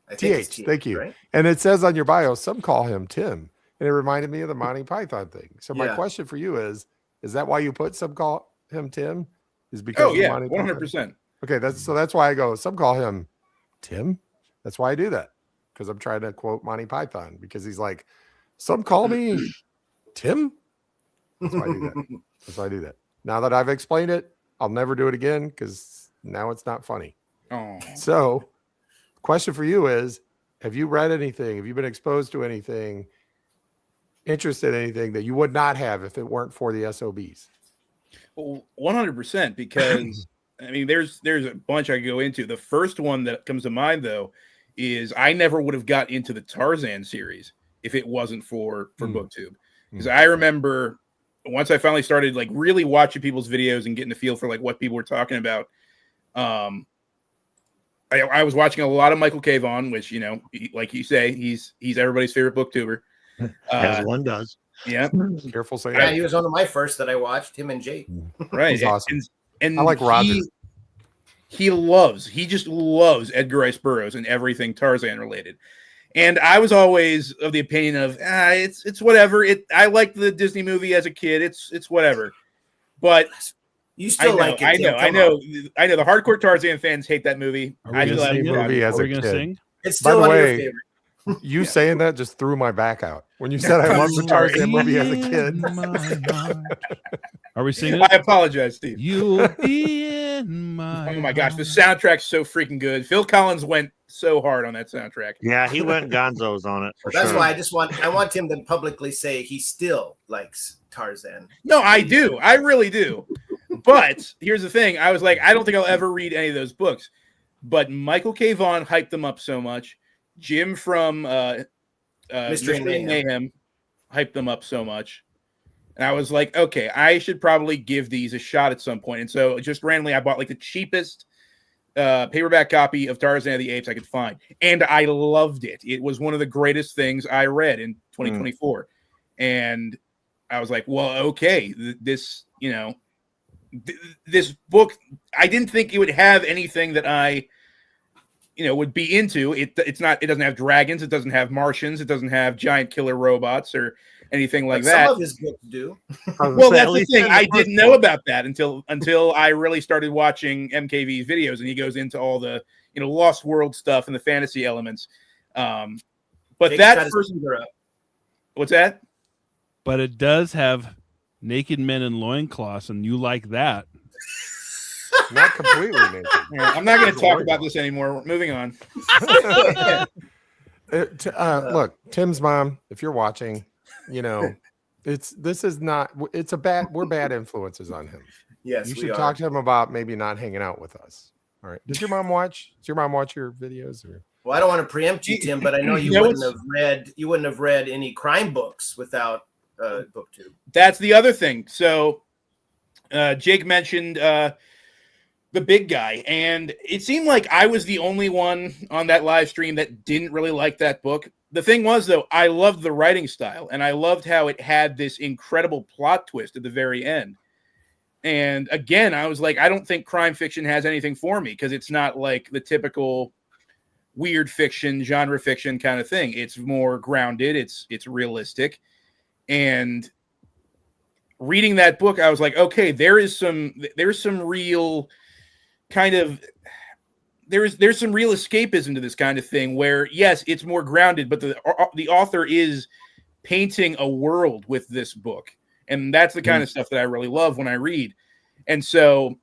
I think it's TH. Thank you. right? And it says on your bio, some call him Tim. And it reminded me of the Monty Python thing. So my Yeah. question for you is that why you put some call him Tim? Is because Oh of yeah, Monty Python? 100%. Okay, that's why I go, some call him Tim. That's why I do that. Because I'm trying to quote Monty Python because he's like, some call me Tim. That's why I do that. That's why I do that. Now that I've explained it, I'll never do it again because now it's not funny. Oh. So, question for you is: have you read anything? Have you been exposed to anything, interested in anything that you would not have if it weren't for the SOBs? Well, 100%, because I mean, there's a bunch I go into. The first one that comes to mind, though, is I never would have got into the Tarzan series if it wasn't for Booktube. Because I remember once I finally started like really watching people's videos and getting a feel for like what people were talking about. I was watching a lot of Michael K. Vaughan, which, you know, like you say, he's everybody's favorite booktuber. As one does. Yeah. Careful saying Yeah, that. he was one of my first that I watched. Him and Jake. Right. He's awesome. And I like Roger. He just loves Edgar Rice Burroughs and everything Tarzan related. And I was always of the opinion of it's whatever. I liked the Disney movie as a kid. It's whatever. But You still like it? I Tim, know. come on. The hardcore Tarzan fans hate that movie. Are we I gonna still sing have it? movie as Are a we gonna kid. sing? It's By still the one of your way, favorites. You saying that just threw my back out. When you said I loved the Tarzan movie as a kid. Are we singing I it? apologize, Steve. You'll be in my. Oh my gosh, the soundtrack's so freaking good. Phil Collins went so hard on that soundtrack. Yeah, he went gonzos on it for That's sure. why I want him to publicly say he still likes Tarzan. No, I do. I really do. But here's the thing. I was like, I don't think I'll ever read any of those books. But Michael K. Vaughan hyped them up so much. Jim from Mystery and Mayhem hyped them up so much. And I was like, okay, I should probably give these a shot at some point. And so just randomly, I bought like the cheapest paperback copy of Tarzan of the Apes I could find. And I loved it. It was one of the greatest things I read in 2024. And I was like, well, okay, this book, I didn't think it would have anything that I, would be into. It doesn't have dragons. It doesn't have Martians. It doesn't have giant killer robots or anything like that. Some of his books do. Well, that's the thing. I didn't know about that until I really started watching MKV's videos, and he goes into all the Lost World stuff and the fantasy elements. But Jake's that got his first, finger up. what's that? But it does have naked men in loincloths, and you like that. Not completely naked. Yeah, I'm not going to talk about this anymore. Moving on. Look, Tim's mom, if you're watching, you know, we're bad influences on him. Yes, You we should are. talk to him about maybe not hanging out with us. All right. Does your mom watch your videos? Or? Well, I don't want to preempt you, Tim, but I know you wouldn't have read any crime books without Booktube. That's the other thing. So Jake mentioned the big guy, and it seemed like I was the only one on that live stream that didn't really like that book. The thing was, though, I loved the writing style, and I loved how it had this incredible plot twist at the very end. And again, I was like, I don't think crime fiction has anything for me because it's not like the typical weird fiction, genre fiction kind of thing. It's more grounded. It's realistic. And reading that book, I was like, okay, there's some real kind of there's some real escapism to this kind of thing where, yes, it's more grounded, but the author is painting a world with this book. And that's the kind of stuff that I really love when I read. And so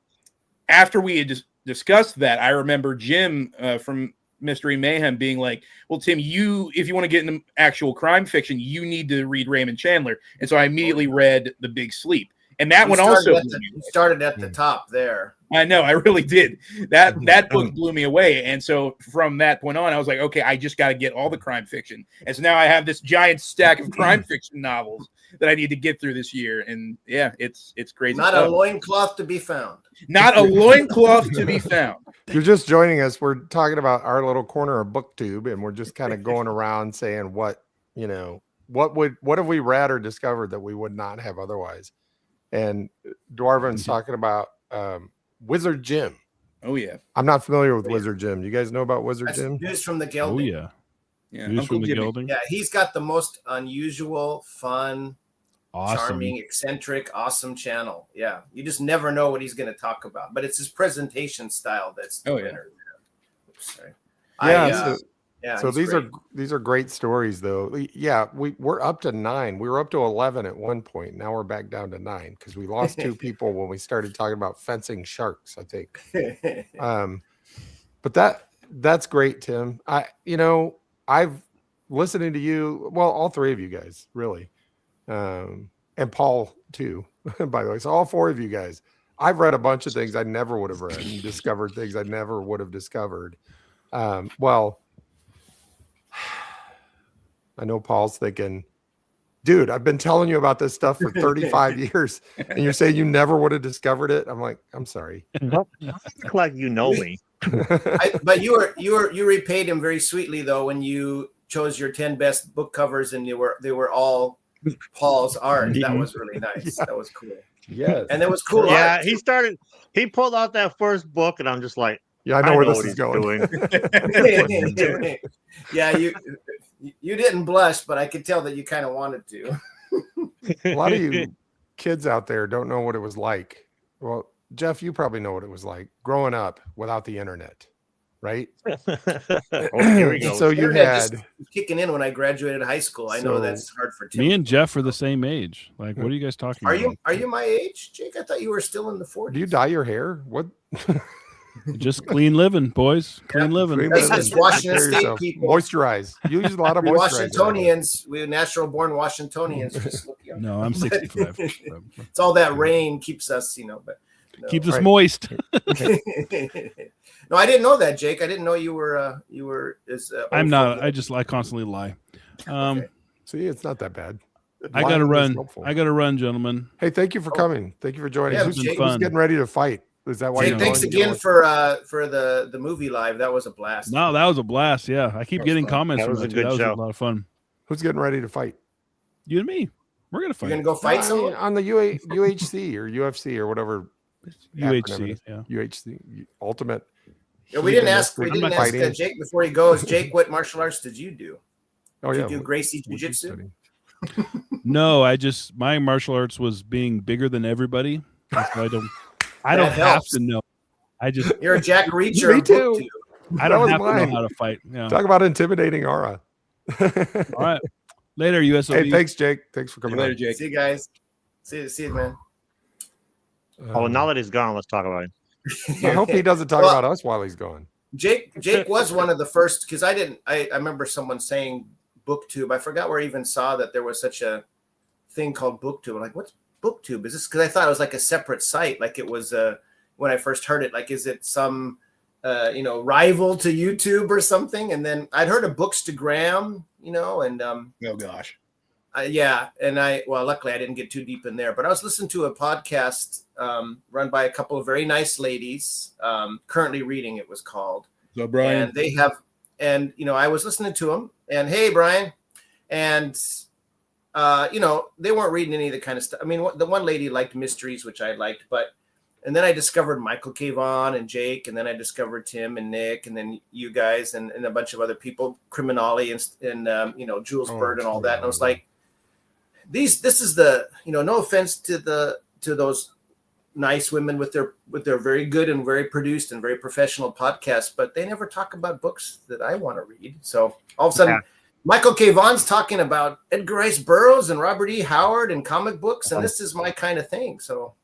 after we had discussed that, I remember Jim from Mystery Mayhem being like, well, Tim, if you want to get into actual crime fiction, you need to read Raymond Chandler. And so I immediately read The Big Sleep. And that one also started at the top there. I know, I really did. That book blew me away. And so from that point on, I was like, okay, I just got to get all the crime fiction. And so now I have this giant stack of crime fiction novels that I need to get through this year. And yeah, it's crazy. Not a loincloth to be found. Not a loincloth to be found. You're just joining us. We're talking about our little corner of Booktube, and we're just kind of going around saying what have we read or discovered that we would not have otherwise. And Dwarven's talking about Wizard Jim. Oh yeah. I'm not familiar with Wizard Jim. You guys know about Wizard Jim? News from the Gelding. Oh yeah. Yeah, News from the Gelding. Yeah, he's got the most unusual, fun, charming, eccentric, awesome channel. Yeah, you just never know what he's going to talk about, but it's his presentation style that's the winner. Oops, sorry. So these are great stories, though. Yeah, we're up to 9. We were up to 11 at one point. Now we're back down to 9 because we lost 2 people when we started talking about fencing sharks, I think. But that's great, Tim. I've listening to you. Well, all 3 of you guys, really, and Paul too. By the way, so all 4 of you guys. I've read a bunch of things I never would have read and discovered things I never would have discovered. Well. I know Paul's thinking, dude, I've been telling you about this stuff for 35 years, and you're saying you never would have discovered it. I'm like, I'm sorry. Like you know me. But you repaid him very sweetly though when you chose your 10 best book covers and they were all Paul's art. That was really nice. Yeah. That was cool. Yes, and it was cool. Yeah, art. He pulled out that first book, and I'm just like, yeah, I know where this is going. Yeah, you didn't blush, but I could tell that you kind of wanted to. A lot of you kids out there don't know what it was like. Well, Jeff, you probably know what it was like growing up without the internet, right? Here we go. So you had kicking in when I graduated high school. I know that's hard for Tim. Me and Jeff are the same age. Like, what are you guys talking about? Are you my age, Jake? I thought you were still in the 40s. Do you dye your hair? What? Just clean living, boys. Clean living. That's just Washington State people. Moisturize. You use a lot of moisturizer. Washingtonians, we're natural born Washingtonians. Just look young. No, I'm 65. It's all that rain keeps us, but no. Keeps us moist. No, I didn't know that, Jake. I didn't know you were as I'm not. I constantly lie. Okay. See, it's not that bad. I gotta run, gentlemen. Hey, thank you for coming. Thank you for joining us. Jake, Who's getting ready to fight? Is that why? Jake, thanks again for the movie live. That was a blast. No, that was a blast. Yeah, I keep getting comments from that. That was a lot of fun. Who's getting ready to fight? You and me. We're gonna fight. You're gonna go fight someone on the UHC or UFC or whatever. UHC. Yeah. UHC Ultimate. Yeah, we didn't ask Jake before he goes. Jake, what martial arts did you do? Did you do Gracie Jiu-Jitsu? No, my martial arts was being bigger than everybody. So I don't have to know. You're a Jack Reacher. Me too. I don't have to know how to fight. Yeah. Talk about intimidating aura. All right. Later, USOB. Hey, thanks, Jake. Thanks for coming. Later, Jake. See you guys. See you, man. Now that he's gone, let's talk about him. I hope he doesn't talk Well, about us while he's gone. Jake was one of the first, because I remember someone saying Booktube. I forgot where I even saw that there was such a thing called Booktube. I'm like, what's Booktube? Is this, because I thought it was like a separate site, like it was when I first heard it, like, is it some rival to YouTube or something? And then I'd heard of Bookstagram, and Oh gosh. luckily I didn't get too deep in there, but I was listening to a podcast run by a couple of very nice ladies, currently reading, it was called. So Brian, And they have, I was listening to them, and hey, Brian, and they weren't reading any of the kind of stuff. I mean, the one lady liked mysteries, which I liked, and then I discovered Michael K. Vaughan and Jake, and then I discovered Tim and Nick, and then you guys and a bunch of other people, Criminali and Jules Bird and all that. And I was like, this is the, no offense to those nice women with their very good and very produced and very professional podcasts, but they never talk about books that I want to read. So all of a sudden, Michael K. Vaughan's talking about Edgar Rice Burroughs and Robert E. Howard and comic books, and this is my kind of thing. So,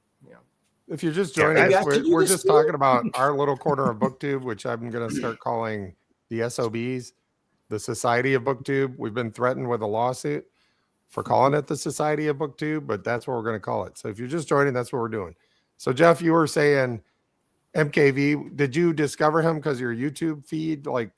if you're just joining us, maybe we're just talking about our little corner of Booktube, which I'm going to start calling the SOBs, the Society of Booktube. We've been threatened with a lawsuit for calling it the Society of Booktube, but that's what we're going to call it. So if you're just joining, that's what we're doing. So Jeff, you were saying MKV. Did you discover him because your YouTube feed, like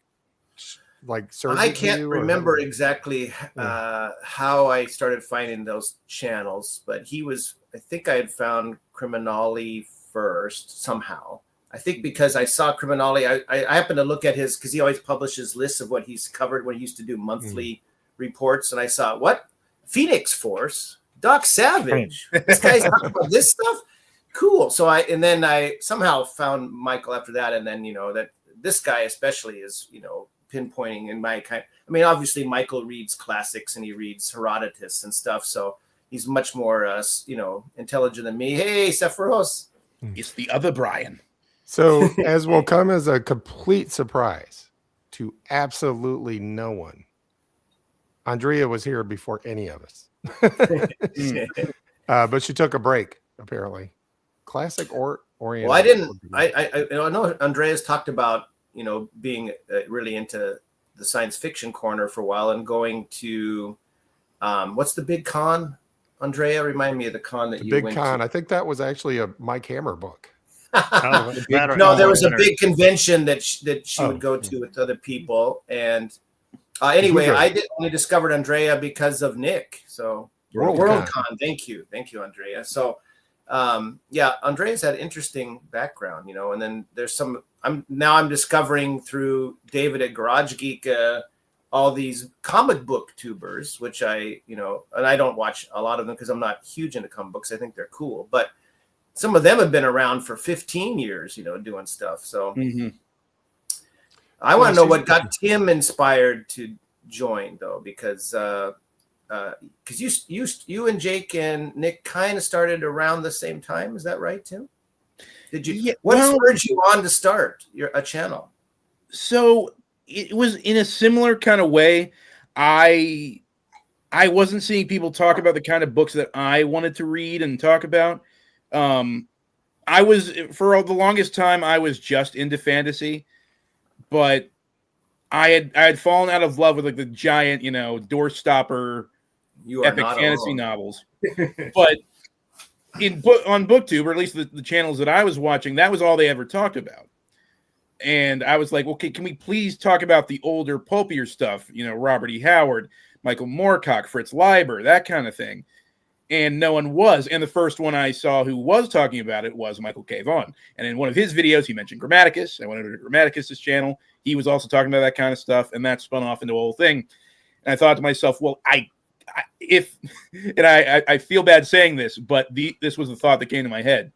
I can't remember exactly how I started finding those channels, but I think I had found Criminali first somehow. I think because I saw Criminali, I happened to look at his, because he always publishes lists of what he's covered when he used to do monthly reports. And I saw, what? Phoenix Force? Doc Savage? This guy's talking about this stuff? Cool. So I somehow found Michael after that. And then, that this guy especially is, pinpointing in my kind. I mean, obviously Michael reads classics and he reads Herodotus and stuff. So he's much more, intelligent than me. Hey, Sephiros. it's the other Brian. So as will come as a complete surprise to absolutely no one, Andrea was here before any of us. But she took a break, apparently. Classic or oriented. Well, I didn't. I know Andreas talked about being really into the science fiction corner for a while and going to what's the big con? Andrea, remind me of the con that you big went con. to. I think that was actually a Mike Hammer book. No, there was a big convention that she would go to with other people, and anyway, I only discovered Andrea because of Nick. So Worldcon. Thank you, Andrea. So Andrea's had interesting background, and then there's some. I'm discovering through David at Garage Geek all these comic book tubers, which I and I don't watch a lot of them because I'm not huge into comic books. I think they're cool, but some of them have been around for 15 years, doing stuff. So I want to know what got Tim inspired to join, though, because you and Jake and Nick kind of started around the same time. Is that right, Tim? Did you? Yeah, what spurred you on to start a channel? So it was in a similar kind of way. I wasn't seeing people talk about the kind of books that I wanted to read and talk about. I was, for the longest time, I was just into fantasy, but I had fallen out of love with like the giant, doorstopper epic fantasy novels. But on Booktube, or at least the channels that I was watching, that was all they ever talked about. And I was like, okay, can we please talk about the older, pulpier stuff? Robert E. Howard, Michael Moorcock, Fritz Leiber, that kind of thing. And no one was. And the first one I saw who was talking about it was Michael K. Vaughan. And in one of his videos, he mentioned Grammaticus. I went over to Grammaticus' channel. He was also talking about that kind of stuff, and that spun off into a whole thing. And I thought to myself, well, I feel bad saying this, but this was the thought that came to my head.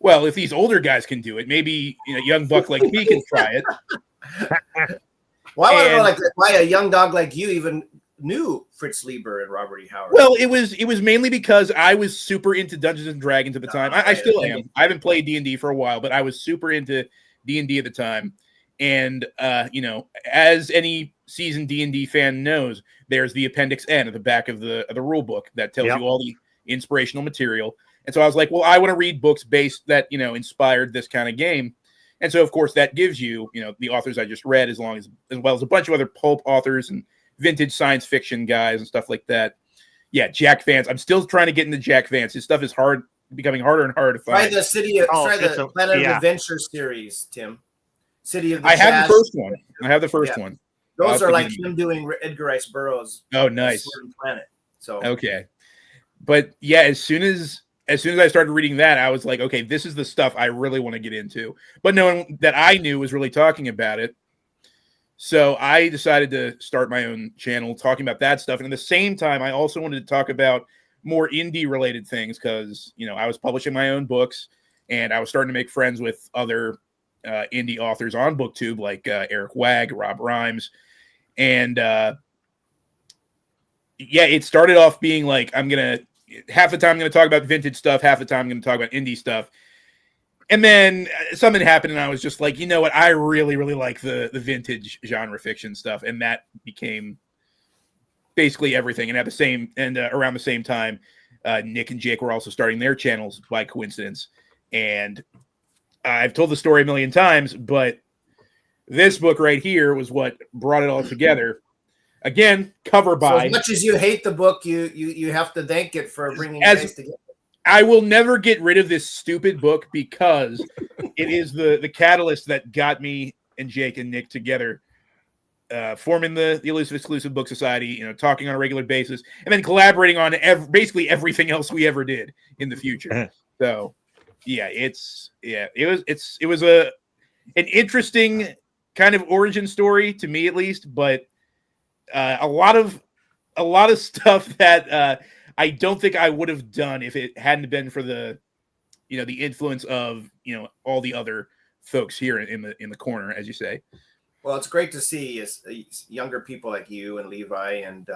Well, if these older guys can do it, maybe a young buck like me can try it. Well, I don't know, why a young dog like you even knew Fritz Leiber and Robert E. Howard. Well, it was mainly because I was super into Dungeons and Dragons at the time. I still am. I haven't played D&D for a while, but I was super into D&D at the time. And as any seasoned D&D fan knows, there's the Appendix N at the back of the rule book that tells you all the inspirational material. And so I was like, well, I want to read books based that, inspired this kind of game. And so, of course, that gives you, the authors I just read, as well as a bunch of other pulp authors and vintage science fiction guys and stuff like that. Yeah, Jack Vance. I'm still trying to get into Jack Vance. His stuff is becoming harder and harder to find. Try the Planet of Adventure series, Tim. City of the I have Jazz. the first one. I have the first one. Those are like him doing Edgar Rice Burroughs. Oh, nice. Planet. So okay, but yeah, as soon as I started reading that, I was like, okay, this is the stuff I really want to get into. But no one that I knew was really talking about it. So I decided to start my own channel talking about that stuff. And at the same time, I also wanted to talk about more indie related things because, I was publishing my own books and I was starting to make friends with other indie authors on Booktube, like Eric Wagg, Rob Rhymes. And it started off being like, half the time I'm going to talk about vintage stuff, half the time I'm going to talk about indie stuff. And then something happened and I was just like, you know what? I really, really like the vintage genre fiction stuff. And that became basically everything. And around the same time, Nick and Jake were also starting their channels by coincidence. And I've told the story a million times, but this book right here was what brought it all together. Again, cover by. So as much as you hate the book, you have to thank it for bringing you guys together. I will never get rid of this stupid book because it is the catalyst that got me and Jake and Nick together, forming the Elusive Exclusive Book Society, talking on a regular basis, and then collaborating on basically everything else we ever did in the future. So, it was an interesting kind of origin story to me, at least, but a lot of stuff that I don't think I would have done if it hadn't been for the influence of all the other folks here in the corner, as you say. Well, it's great to see younger people like you and Levi and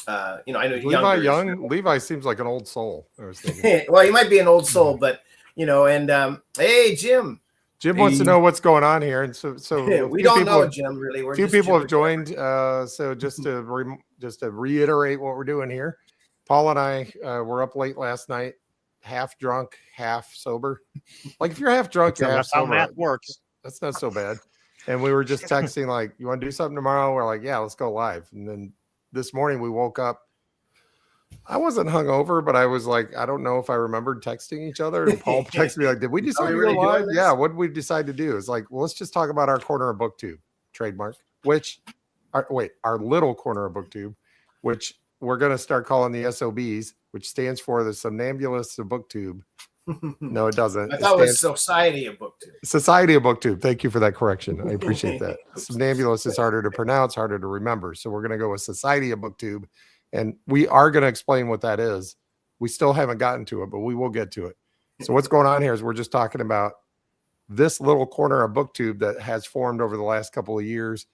I know Levi young. Levi seems like an old soul. I was thinking. Well, he might be an old soul, but hey, Jim. Jim wants to know what's going on here, and so we don't know, Jim. Really, a few people have joined. So just to reiterate what we're doing here, Paul and I were up late last night, half drunk, half sober. Like if you're half drunk, you're half sober. How math works. That's not so bad. And we were just texting like, "You want to do something tomorrow?" We're like, "Yeah, let's go live." And then this morning we woke up. I wasn't hungover, but I was like, I don't know if I remembered texting each other. And Paul texted me like, "Did we decide to go live?" Yeah, what did we decide to do? It's like, well, let's just talk about our corner of Booktube trademark, our little corner of Booktube, which we're going to start calling the SOBs, which stands for the Somnambulists of Booktube. No, it doesn't. I thought it was Society of Booktube. Society of Booktube. Thank you for that correction. I appreciate that. Somnambulist is harder to pronounce, harder to remember. So we're going to go with Society of Booktube. And we are going to explain what that is. We still haven't gotten to it, but we will get to it. So what's going on here is we're just talking about this little corner of Booktube that has formed over the last couple of years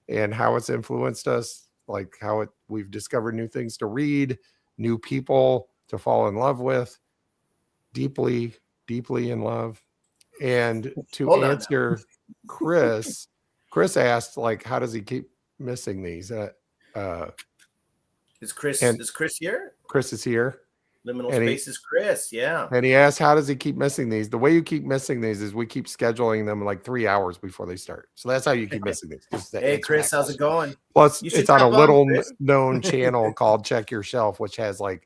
and how it's influenced us, like how we've discovered new things to read, new people to fall in love with, deeply, deeply in love. And to answer Chris asked, like, how does he keep missing these? Is Chris here? Chris is here. Liminal Space is Chris, yeah. And he asked, how does he keep missing these? The way you keep missing these is we keep scheduling them like 3 hours before they start. So that's how you keep missing these. Hey, Chris, how's it going? Plus, it's on a little known channel called Check Your Shelf, which has like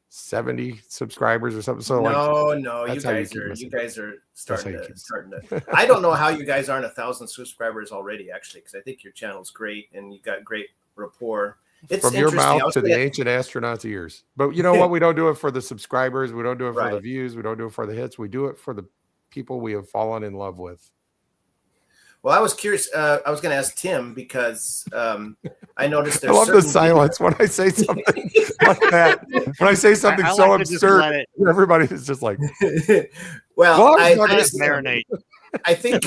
70 subscribers or something. So no, you guys are starting to. I don't know how you guys aren't 1,000 subscribers already, actually, because I think your channel's great and you've got great rapport. It's from your mouth to the ancient astronaut's ears. But you know what? We don't do it for the subscribers. We don't do it for the views. We don't do it for the hits. We do it for the people we have fallen in love with. Well, I was curious. I was going to ask Tim because I noticed I love the silence when I say something like that. When I say something so absurd, everybody is just like, well, I just marinate. I think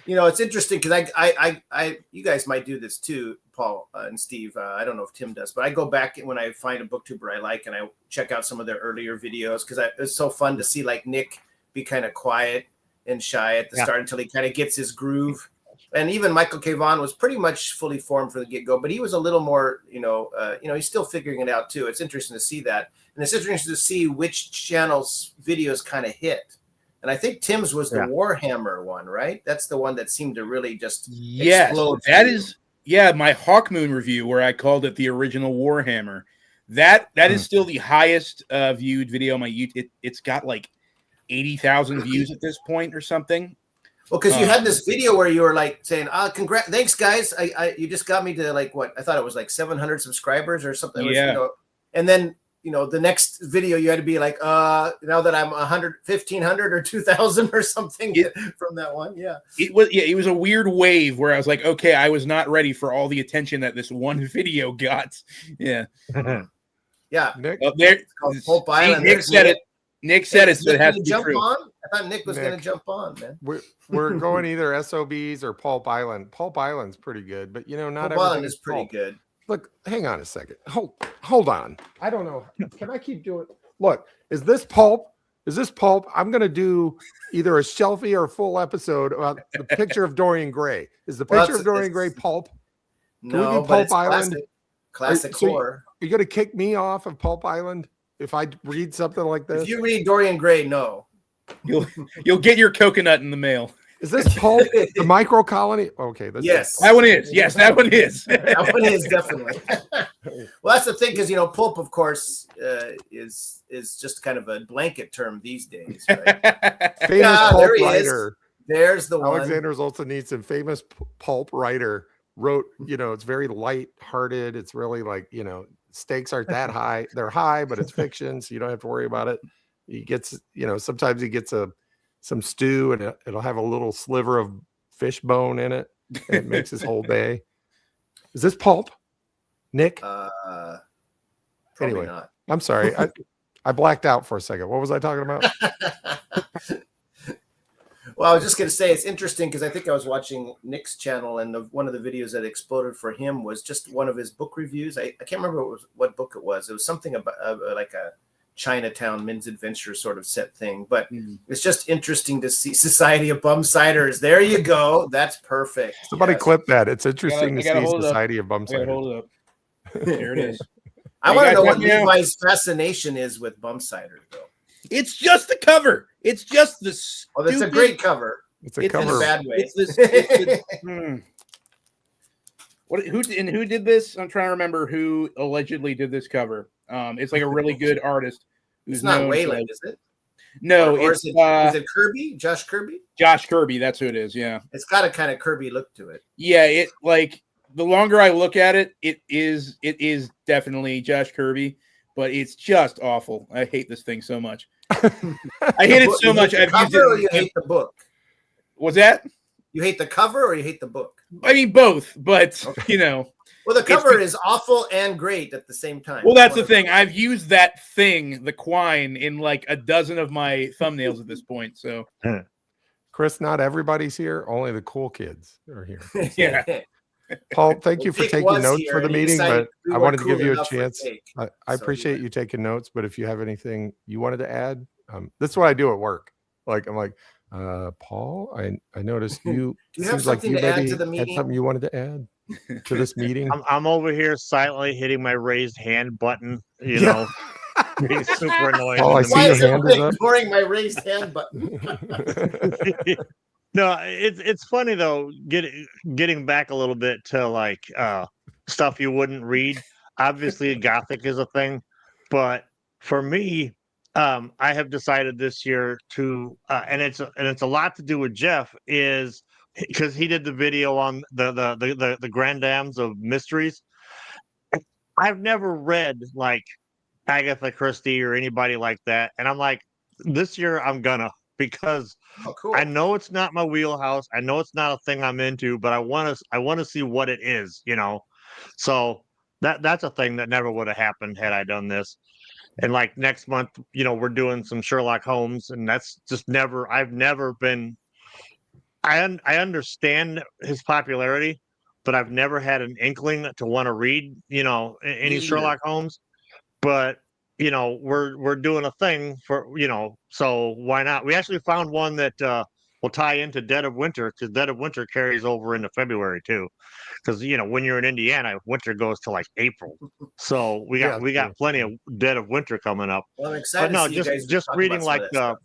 it's interesting because I you guys might do this too, Paul and Steve. I don't know if Tim does, but I go back when I find a booktuber I like and I check out some of their earlier videos because it's so fun to see like Nick be kind of quiet and shy at the start until he kind of gets his groove. And even Michael K. Vaughan was pretty much fully formed from the get-go, but he was a little more, he's still figuring it out too. It's interesting to see that. and it's interesting to see which channels videos kind of hit. And I think Tim's was the Warhammer one, right? That's the one that seemed to really just explode. That is my Hawkmoon review where I called it the original Warhammer. That is still the highest viewed video on my YouTube. It's got like 80,000 views at this point or something. Well, because you had this video where you were like saying, thanks guys. You just got me to like what I thought it was like 700 subscribers or something. Yeah. And then, the next video you had to be like, now that I'm 1,500 or 2,000 or something from that one. Yeah. It was a weird wave where I was like, okay, I was not ready for all the attention that this one video got. Yeah. Yeah. Nick, it's called Pulp Island. Nick said it. Nick said it, so it has to be jump true. on? I thought Nick was going to jump on, man. we're going either SOBs or Pulp Island. Pulp Island's pretty good, but not Pulp Island is pretty pulp. good. Look, hang on a second. Hold on. I don't know. Can I keep doing? Look, is this pulp? Is this pulp? I'm going to do either a shelfie or a full episode about the picture of Dorian Gray. Is the picture of Dorian Gray pulp? Can we do Pulp Island? Classic horror. You're going to kick me off of Pulp Island if I read something like this? If you read Dorian Gray, no. You'll get your coconut in the mail. Is this Pulp, the micro colony? Okay. Yes. That one is. Yes, that one is. That one is definitely. Well, that's the thing, because pulp, of course, is just kind of a blanket term these days, right? Famous pulp writer. There's the one. Alexander Solzhenitsyn, famous pulp writer, wrote, it's very light-hearted. It's really like, stakes aren't that high. They're high, but it's fiction, so you don't have to worry about it. He gets, sometimes he gets some stew and it'll have a little sliver of fish bone in it. And it makes his whole day. Is this pulp, Nick? Anyway, not. I'm sorry. I blacked out for a second. What was I talking about? Well, I was just going to say it's interesting because I think I was watching Nick's channel, and one of the videos that exploded for him was just one of his book reviews. I can't remember what book it was. It was something about like a Chinatown men's adventure sort of set thing, but it's just interesting to see Society of Bum Ciders. There you go. That's perfect. Somebody clip that. It's interesting to see Society of Bum Ciders. Hold it up. There it is. I want to know what Levi's fascination is with bum cider, though. It's just the cover. It's just the. Oh, that's a great cover. It's a cover. In a bad way. Who did this? I'm trying to remember who allegedly did this cover. It's like a really good artist. It's not Wayland, is it? No, or is it Kirby? Josh Kirby? Josh Kirby, that's who it is. Yeah, it's got a kind of Kirby look to it. Yeah, it like the longer I look at it, it is definitely Josh Kirby, but it's just awful. I hate this thing so much. I hate it so much. I've used it. Or you hate the book? Was that? You hate the cover or you hate the book? I mean both, but okay. Well, the cover is awful and great at the same time. Well, that's the thing. I've used that thing, the Quine, in like a dozen of my thumbnails at this point. So, Chris, not everybody's here. Only the cool kids are here. Yeah. Paul, thank you for taking notes for the meeting, but I wanted to give you a chance. I appreciate you taking notes, but if you have anything you wanted to add, this is what I do at work. Like, I'm like, Paul, I noticed you. Do you have something to add to the meeting? Had something you wanted to add to this meeting? I'm over here silently hitting my raised hand button. Being super annoying. Oh, I see your hand is up. Ignoring my raised hand button. No, it's funny though. Getting back a little bit to like stuff you wouldn't read. Obviously, Gothic is a thing, but for me, I have decided this year to, and it's a lot to do with Jeff, is because he did the video on the Grand Dames of Mysteries. I've never read like Agatha Christie or anybody like that, and I'm like, this year I'm gonna, because cool. I know it's not my wheelhouse. I know it's not a thing I'm into, but I want to see what it is, So that's a thing that never would have happened had I done this. And like next month, we're doing some Sherlock Holmes, and that's just I've never been. I understand his popularity, but I've never had an inkling to want to read, any Sherlock Holmes. But we're doing a thing for, so why not? We actually found one that will tie into Dead of Winter, because Dead of Winter carries over into February too. Because when you're in Indiana, winter goes to like April, so we got true. plenty of Dead of Winter coming up. Well, I'm But excited no, to see you guys just talk reading about some like of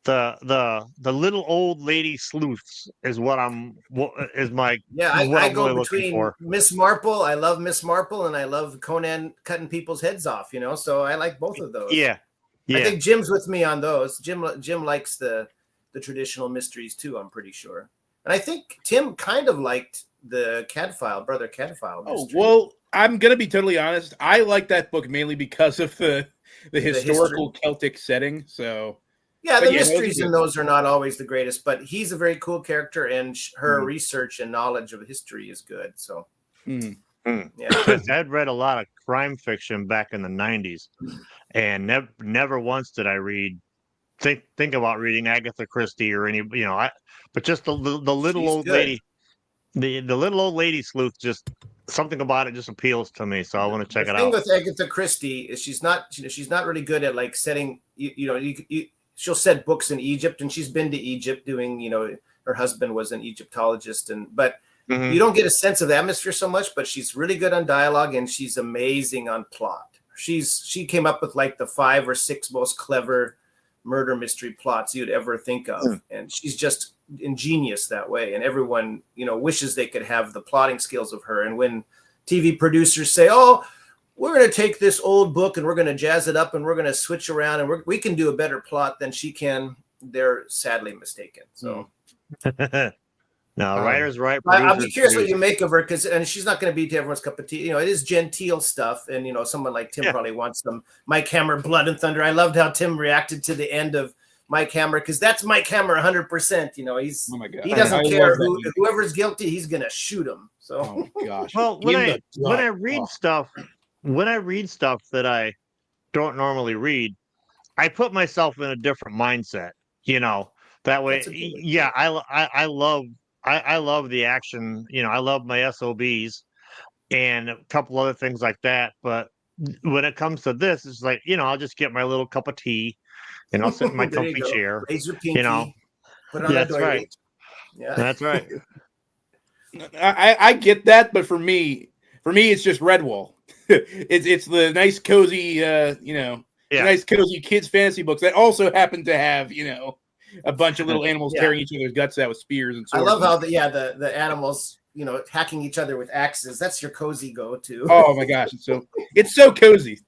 that stuff. the little old lady sleuths is what I'm I I'm go really looking between for. Miss Marple. I love Miss Marple, and I love Conan cutting people's heads off. So I like both of those. Yeah, I think Jim's with me on those. Jim likes the traditional mysteries too. I'm pretty sure, and I think Tim kind of liked the Brother Cadfael mystery. Oh, well, I'm gonna be totally honest. I like that book mainly because of the historical Celtic setting. So yeah, but the yeah, mysteries in those are not always the greatest, but he's a very cool character, and her research and knowledge of history is good. So yeah, I'd read a lot of crime fiction back in the '90s, and never once did I think about reading Agatha Christie or any, but just the little She's old good. lady, the little old lady sleuth, just something about it just appeals to me. So I want to check it The thing out. with Agatha Christie is she's not really good at like setting. She'll set books in Egypt, and she's been to Egypt doing. Her husband was an Egyptologist, but you don't get a sense of the atmosphere so much. But she's really good on dialogue, and she's amazing on plot. She came up with like the 5 or 6 most clever murder mystery plots you'd ever think of, and she's just ingenious that way. And everyone wishes they could have the plotting skills of her. And when TV producers say, "Oh, we're going to take this old book and we're going to jazz it up and we're going to switch around and we can do a better plot than she can," they're sadly mistaken. So no, writers write. I'll be curious what you make of her, and she's not going to be to everyone's cup of tea. It is genteel stuff, and someone like Tim probably wants some Mike Hammer Blood and Thunder. I loved how Tim reacted to the end of Mike Hammer, because that's Mike Hammer 100%. Oh my God. He doesn't care whoever's guilty, he's going to shoot him. So oh my gosh. Well, when I read stuff that I don't normally read, I put myself in a different mindset. That way. Yeah, I love the action. I love my SOBs and a couple other things like that. But when it comes to this, it's like, I'll just get my little cup of tea and I'll sit in my comfy chair. Raise your pinky, put on that's a right. Yeah, that's right. I get that, but for me, it's just Redwall. it's the nice cozy, nice cozy kids fantasy books that also happen to have, a bunch of little animals tearing each other's guts out with spears and swords. I love how the animals, hacking each other with axes. That's your cozy go-to. Oh my gosh, it's so cozy.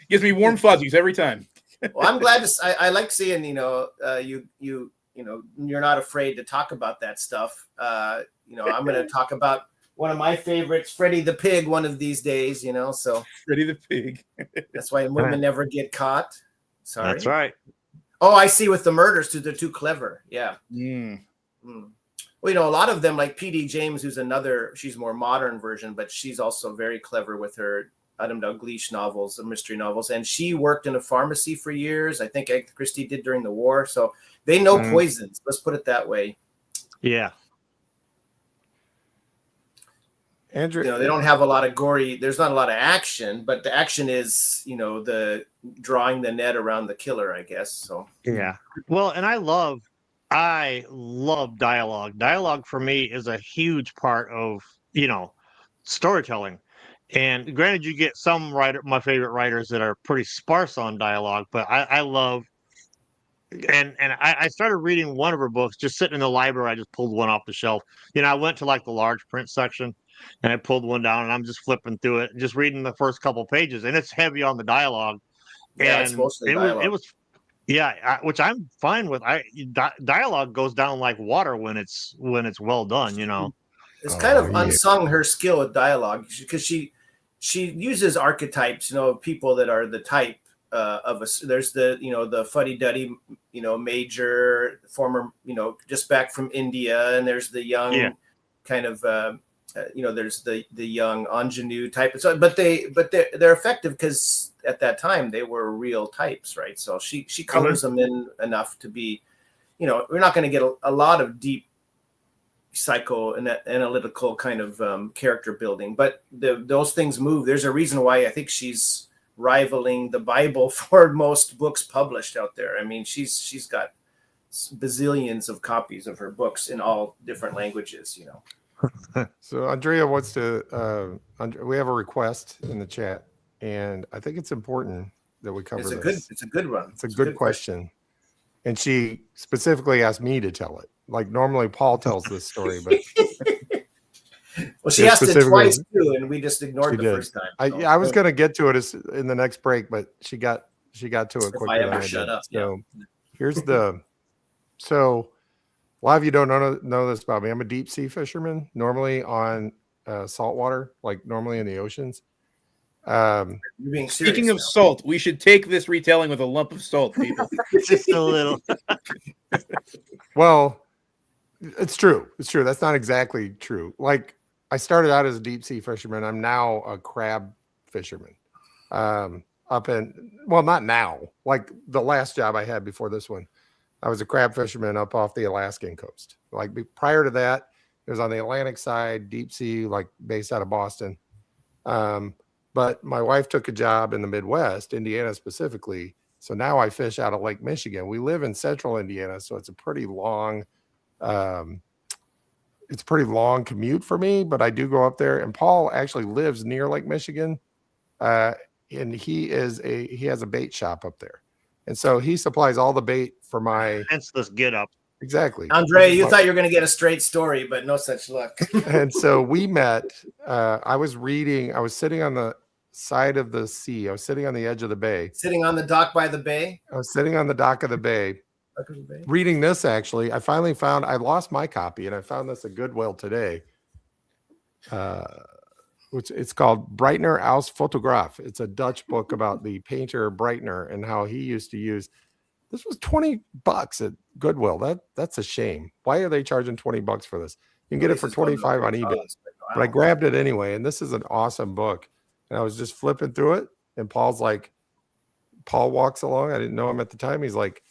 Gives me warm fuzzies every time. Well, I'm glad I like seeing you're not afraid to talk about that stuff. I'm going to talk about one of my favorites, Freddie the Pig, one of these days. So Freddie the Pig. That's why women never get caught. Sorry. That's right. Oh, I see. With the murders too, they're too clever. Yeah. Well, a lot of them, like P.D. James, she's more modern version, but she's also very clever with her Adam Dalgliesh novels, the mystery novels. And she worked in a pharmacy for years. I think Agatha Christie did during the war. So they know poisons. Let's put it that way. Yeah. Andrew, they don't have a lot of gory. There's not a lot of action, but the action is, the drawing the net around the killer, I guess. So yeah. Well, and I love dialogue. Dialogue for me is a huge part of storytelling. And granted, you get my favorite writers that are pretty sparse on dialogue, but I love. And I started reading one of her books, just sitting in the library. I just pulled one off the shelf. I went to like the large print section, and I pulled one down, and I'm just flipping through it, just reading the first couple pages, and it's heavy on the dialogue. Yeah, and it's mostly dialogue. It was, which I'm fine with. Dialogue goes down like water when it's well done. It's kind of unsung, her skill with dialogue, because she uses archetypes, people that are the type of a. There's the fuddy-duddy, major, former, just back from India, and there's the young kind of. There's the young ingenue type. So, but they're effective because at that time they were real types, right? So she colors them in enough to be, we're not going to get a lot of deep psychoanalytical kind of character building, but those things move. There's a reason why I think she's rivaling the Bible for most books published out there. I mean, she's got bazillions of copies of her books in all different languages. So Andrea wants to. We have a request in the chat, and I think it's important that we cover this. It's a good one. It's a good question. And she specifically asked me to tell it. Like normally Paul tells this story, but well, she asked it twice too, and we just ignored the first time. I was going to get to it in the next break, but she got to it quicker than I did. So here's so a lot of you don't know this about me. I'm a deep sea fisherman, normally on saltwater, like normally in the oceans. Speaking of salt, we should take this retelling with a lump of salt, people. Just a little. Well, it's true. It's true. That's not exactly true. Like I started out as a deep sea fisherman. I'm now a crab fisherman. Not now. Like the last job I had before this one, I was a crab fisherman up off the Alaskan coast. Like prior to that, it was on the Atlantic side, deep sea, like based out of Boston. But my wife took a job in the Midwest, Indiana specifically. So now I fish out of Lake Michigan. We live in central Indiana, so it's a pretty long commute for me, but I do go up there. And Paul actually lives near Lake Michigan. And he has a bait shop up there. And so he supplies all the bait for my hence this get up. Exactly. Andre, you thought you were going to get a straight story, but no such luck. And so we met. I was sitting on the side of the sea. I was sitting on the edge of the bay. Sitting on the dock by the bay? I was sitting on the dock of the bay. Reading this, actually. I finally found, I lost my copy, and I found this at Goodwill today. Which it's called Breitner aus Fotograf. It's a Dutch book about the painter Breitner and how he used to use. This was $20 at Goodwill. That's a shame. Why are they charging $20 for this? You can get it for $25 on eBay. But I grabbed it anyway, and this is an awesome book. And I was just flipping through it, and Paul walks along. I didn't know him at the time. He's like,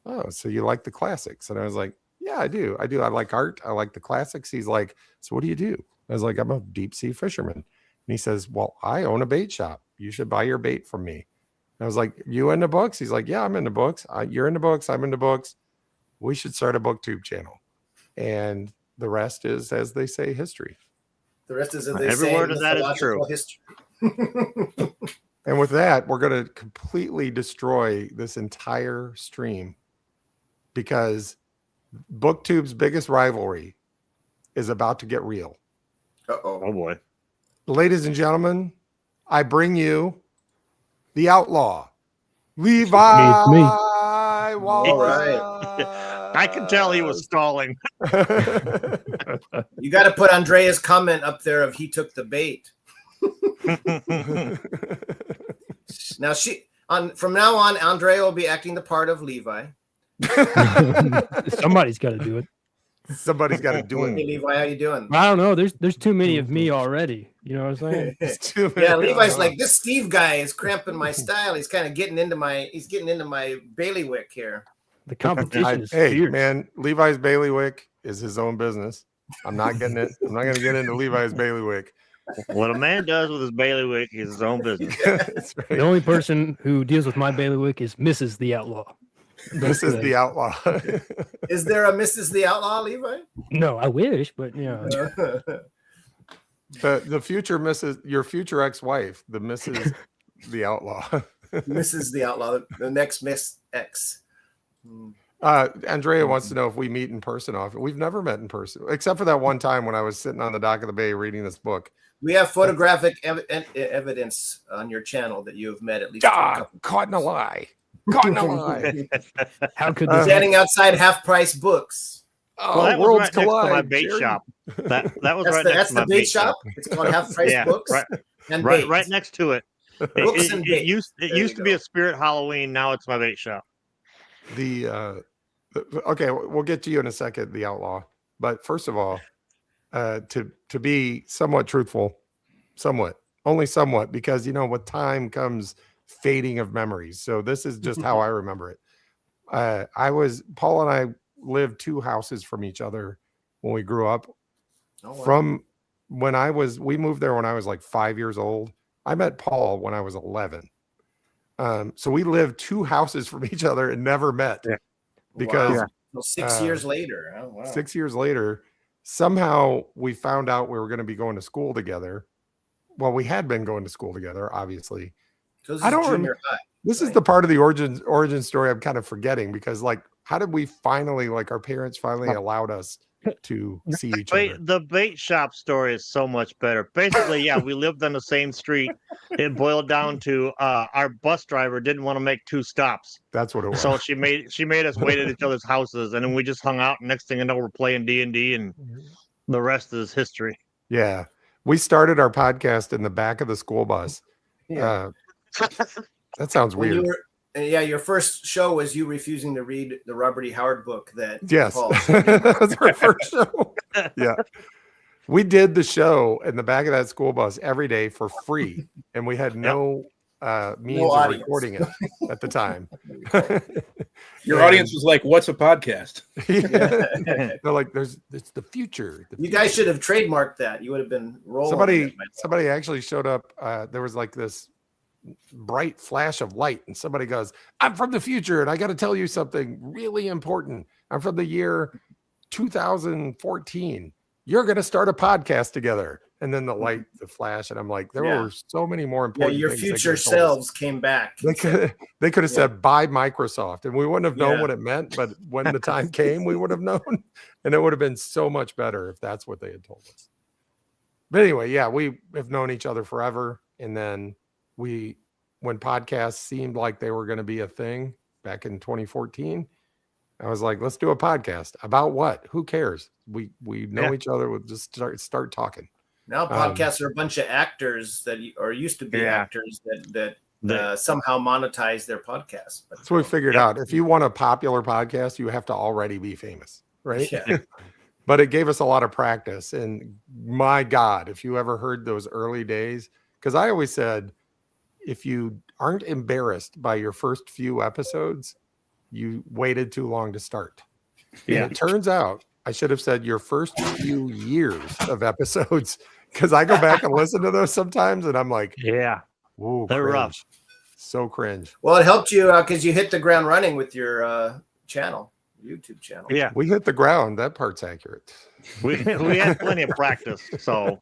"Oh, so you like the classics?" And I was like, "Yeah, I do. I like art. I like the classics." He's like, "So what do you do?" I was like, "I'm a deep sea fisherman." And he says, "Well, I own a bait shop. You should buy your bait from me." And I was like, "You into books?" He's like, "Yeah, I'm into books. You're into books. I'm into books. We should start a Booktube channel." And the rest is, as they say, history. The rest is, every word of that is true. History. And with that, we're going to completely destroy this entire stream because Booktube's biggest rivalry is about to get real. Oh boy. Ladies and gentlemen, I bring you the outlaw, Levi. Me. All right. I can tell he was stalling. You got to put Andrea's comment up there of he took the bait. Now from now on, Andrea will be acting the part of Levi. Somebody's got to do it. Somebody's got to do it. Hey, Levi, how you doing? I don't know. There's too many of me already. You know what I'm saying? Yeah, Levi's like, this Steve guy is cramping my style. He's kind of getting into my bailiwick here. The competition is hey, fierce. man, Levi's bailiwick is his own business. I'm not getting it. I'm not going to get into Levi's bailiwick. What a man does with his bailiwick is his own business. That's right. The only person who deals with my bailiwick is Mrs. the Outlaw. This is the outlaw. Is there a Mrs. the Outlaw, Levi? No, I wish, but yeah. The future Mrs. Your future ex-wife, the Mrs. the Outlaw. Mrs. the Outlaw, the next Miss X. Andrea wants to know if we meet in person often. We've never met in person, except for that one time when I was sitting on the dock of the bay reading this book. We have photographic evidence on your channel that you have met at least. Caught in a lie. Caught in a lie. How could this standing outside Half Price Books? Well, that was right next to my bait shop. That was right next to my bait shop. It's called Half Price Books. Right next to it. It used to be a Spirit Halloween. Now it's my bait shop. Okay, we'll get to you in a second, the outlaw. But first of all, to be somewhat truthful, only somewhat, because with time comes fading of memories. So this is just how I remember it. Paul and I lived 2 houses from each other when we grew up. Oh, wow. From we moved there when I was like 5 years old. I met Paul when I was 11. So we lived 2 houses from each other and never met because Well, 6 years later. Oh, wow. 6 years later, somehow we found out we were going to be going to school together. Well, we had been going to school together, obviously. So this I is don't junior remember. high. This is the part of the origin story I'm kind of forgetting, because like, how did we finally, like, our parents finally allowed us to see each other? The bait shop story is so much better. Basically, yeah, we lived on the same street. It boiled down to our bus driver didn't want to make 2 stops, That's what it was. so she made us wait at each other's houses, and then we just hung out. Next thing you know, we're playing D&D, and the rest is history. Yeah. We started our podcast in the back of the school bus. Yeah. That sounds When weird. you were, your first show was you refusing to read the Robert E. Howard book that Yes. Paul That was our first show. Yeah. We did the show in the back of that school bus every day for free. And we had no means of audience. recording it at the time. Your audience was like, "What's a podcast?" They're like, it's the future. You guys should have trademarked that. You would have been rolling. Somebody actually showed up. There was like this bright flash of light, and somebody goes, "I'm from the future, and I got to tell you something really important. I'm from the year 2014. You're going to start a podcast together." And then the light, the flash, and I'm like, there were so many more Yeah, important. your things they future could've told us. selves came back. They could have said buy Microsoft, and we wouldn't have known what it meant. But when the time came, we would have known, and it would have been so much better if that's what they had told us. But anyway, yeah, we have known each other forever, and then when podcasts seemed like they were going to be a thing back in 2014, I was like, let's do a podcast about what? Who cares? We know each other. We'll just start talking. Now podcasts are a bunch of actors that used to be actors that somehow monetize their podcasts. But so we figured out if you want a popular podcast, you have to already be famous, right? Yeah. But it gave us a lot of practice. And my God, if you ever heard those early days, because I always said, if you aren't embarrassed by your first few episodes, you waited too long to start. Yeah. And it turns out I should have said your first few years of episodes, because I go back and listen to those sometimes, and I'm like, yeah, ooh, they're cringe. rough. So cringe. Well, it helped you because you hit the ground running with your channel, YouTube channel. Yeah, We hit the ground. That part's accurate. we had plenty of practice. So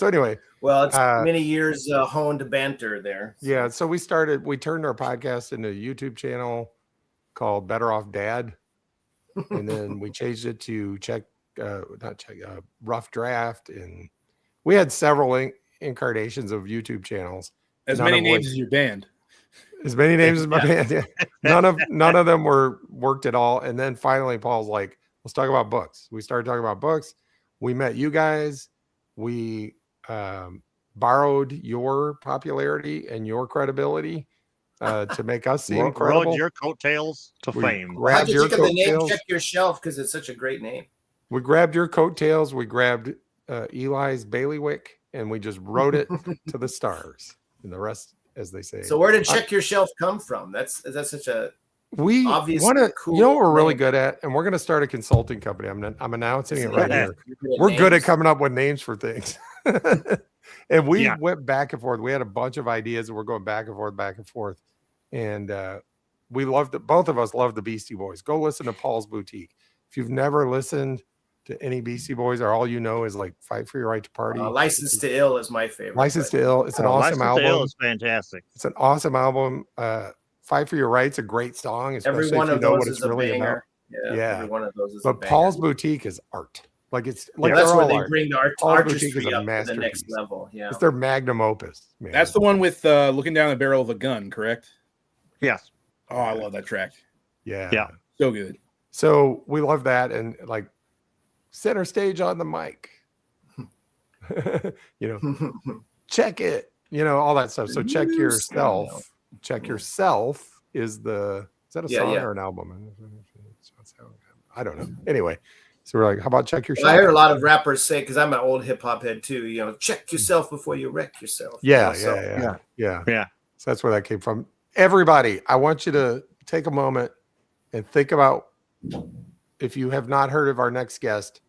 Anyway, Well, it's many years honed banter there. yeah. So we turned our podcast into a YouTube channel called Better Off Dad. And then we changed it to Rough Draft. And we had several incarnations of YouTube channels. As None many of names which- as your band. As many names as my band. Yeah. None of them worked at all. And then finally Paul's like, let's talk about books. We started talking about books. We met you guys. We borrowed your popularity and your credibility to make us seem credible. rode your coattails to We fame. How grabbed did you your think of the name coattails. Check Your Shelf? Because it's such a great name. We grabbed your coattails. We grabbed Eli's bailiwick, and we just rode it to the stars. And the rest, as they say. So where did Check Your Shelf come from? That's such a We obviously want to, cool you know what we're really name. good at, and we're going to start a consulting company. I'm announcing it right Yeah. here. You're good at We're good at names. coming up with names for things. And we Yeah. went back and forth. We had a bunch of ideas, and we're going back and forth. And we loved it. Both of us love the Beastie Boys. Go listen to Paul's Boutique. If you've never listened to any Beastie Boys, or all you know is like Fight for Your Right to Party. License to Ill is my favorite. License to Ill. It's an License awesome to Ill album. is fantastic. It's an awesome album. Fight for Your Right's a great song, especially Every one if you of know those what is it's a really about. banger. Yeah. Every one of those is a But banger. Paul's Boutique is art. Like it's like that's they're where all they art. bring the Paul's Boutique artistry is a up to the next masterpiece. level. Yeah. It's their magnum opus. Man. That's the one with looking down the barrel of a gun, correct? Yes. Oh, I love that track. Yeah. Yeah. So good. So we love that, and like center stage on the mic. Check it. All that stuff. So check yourself. Check yourself is that a song or an album? I don't know. Anyway, so we're like, how about check yourself? I heard a lot of rappers say, because I'm an old hip hop head too. Check yourself before you wreck yourself. Yeah. So that's where that came from. Everybody, I want you to take a moment and think about, if you have not heard of our next guest,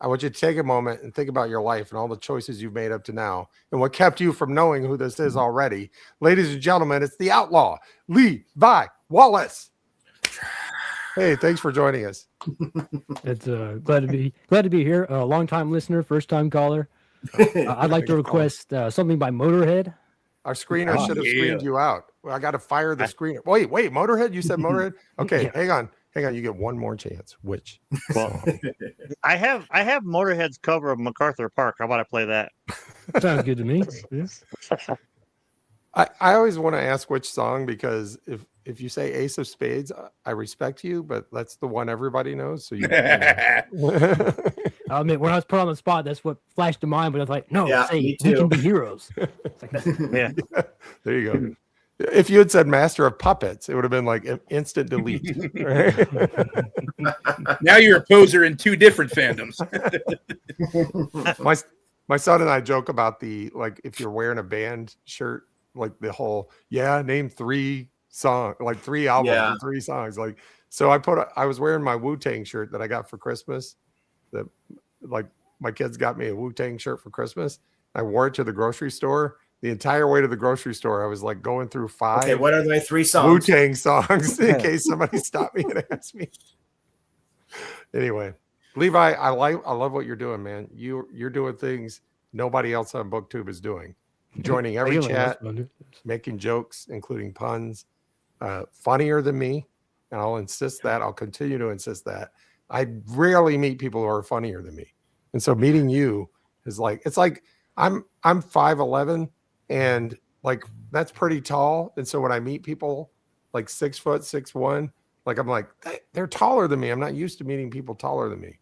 I want you to take a moment and think about your life and all the choices you've made up to now and what kept you from knowing who this is already. Ladies and gentlemen, it's the outlaw, Levi Wallace. Hey, thanks for joining us. It's glad to be here. A long time listener, first time caller. I'd like to request something by Motorhead. Our screener should have yeah. screened you out. Well, I got to fire the screener. Wait, Motorhead? You said Motorhead? Okay, Yeah. hang on. You get one more chance. Which? Well, I have Motorhead's cover of MacArthur Park. How about I play that? Sounds good to me. Yes. I always want to ask which song, because if you say Ace of Spades, I respect you, but that's the one everybody knows. So you know. I mean, when I was put on the spot, that's what flashed to mind. But I was like, no, Yeah, say me we too. can be heroes. It's like that. Yeah. There you go. If you had said Master of Puppets, it would have been like an instant delete. Now you're a poser in two different fandoms. My son and I joke about like if you're wearing a band shirt, like the whole name 3 songs, like 3 albums and 3 songs. Like, so I was wearing my Wu-Tang shirt that I got for Christmas. That, like, my kids got me a Wu-Tang shirt for Christmas. I wore it to the grocery store. The entire way to the grocery store, I was like going through 5 Okay, what are my 3 songs? Wu-Tang songs in case somebody stopped me and asked me. Anyway, Levi, I love what you're doing, man. You're doing things nobody else on Booktube is doing. Joining every Really, chat, that's fun. making jokes, including puns, funnier than me. And I'll insist that. I'll continue to insist that. I rarely meet people who are funnier than me. And so meeting you is like, it's like I'm 5'11", and like that's pretty tall. And so when I meet people like 6 foot, 6'1", like I'm like, they're taller than me. I'm not used to meeting people taller than me.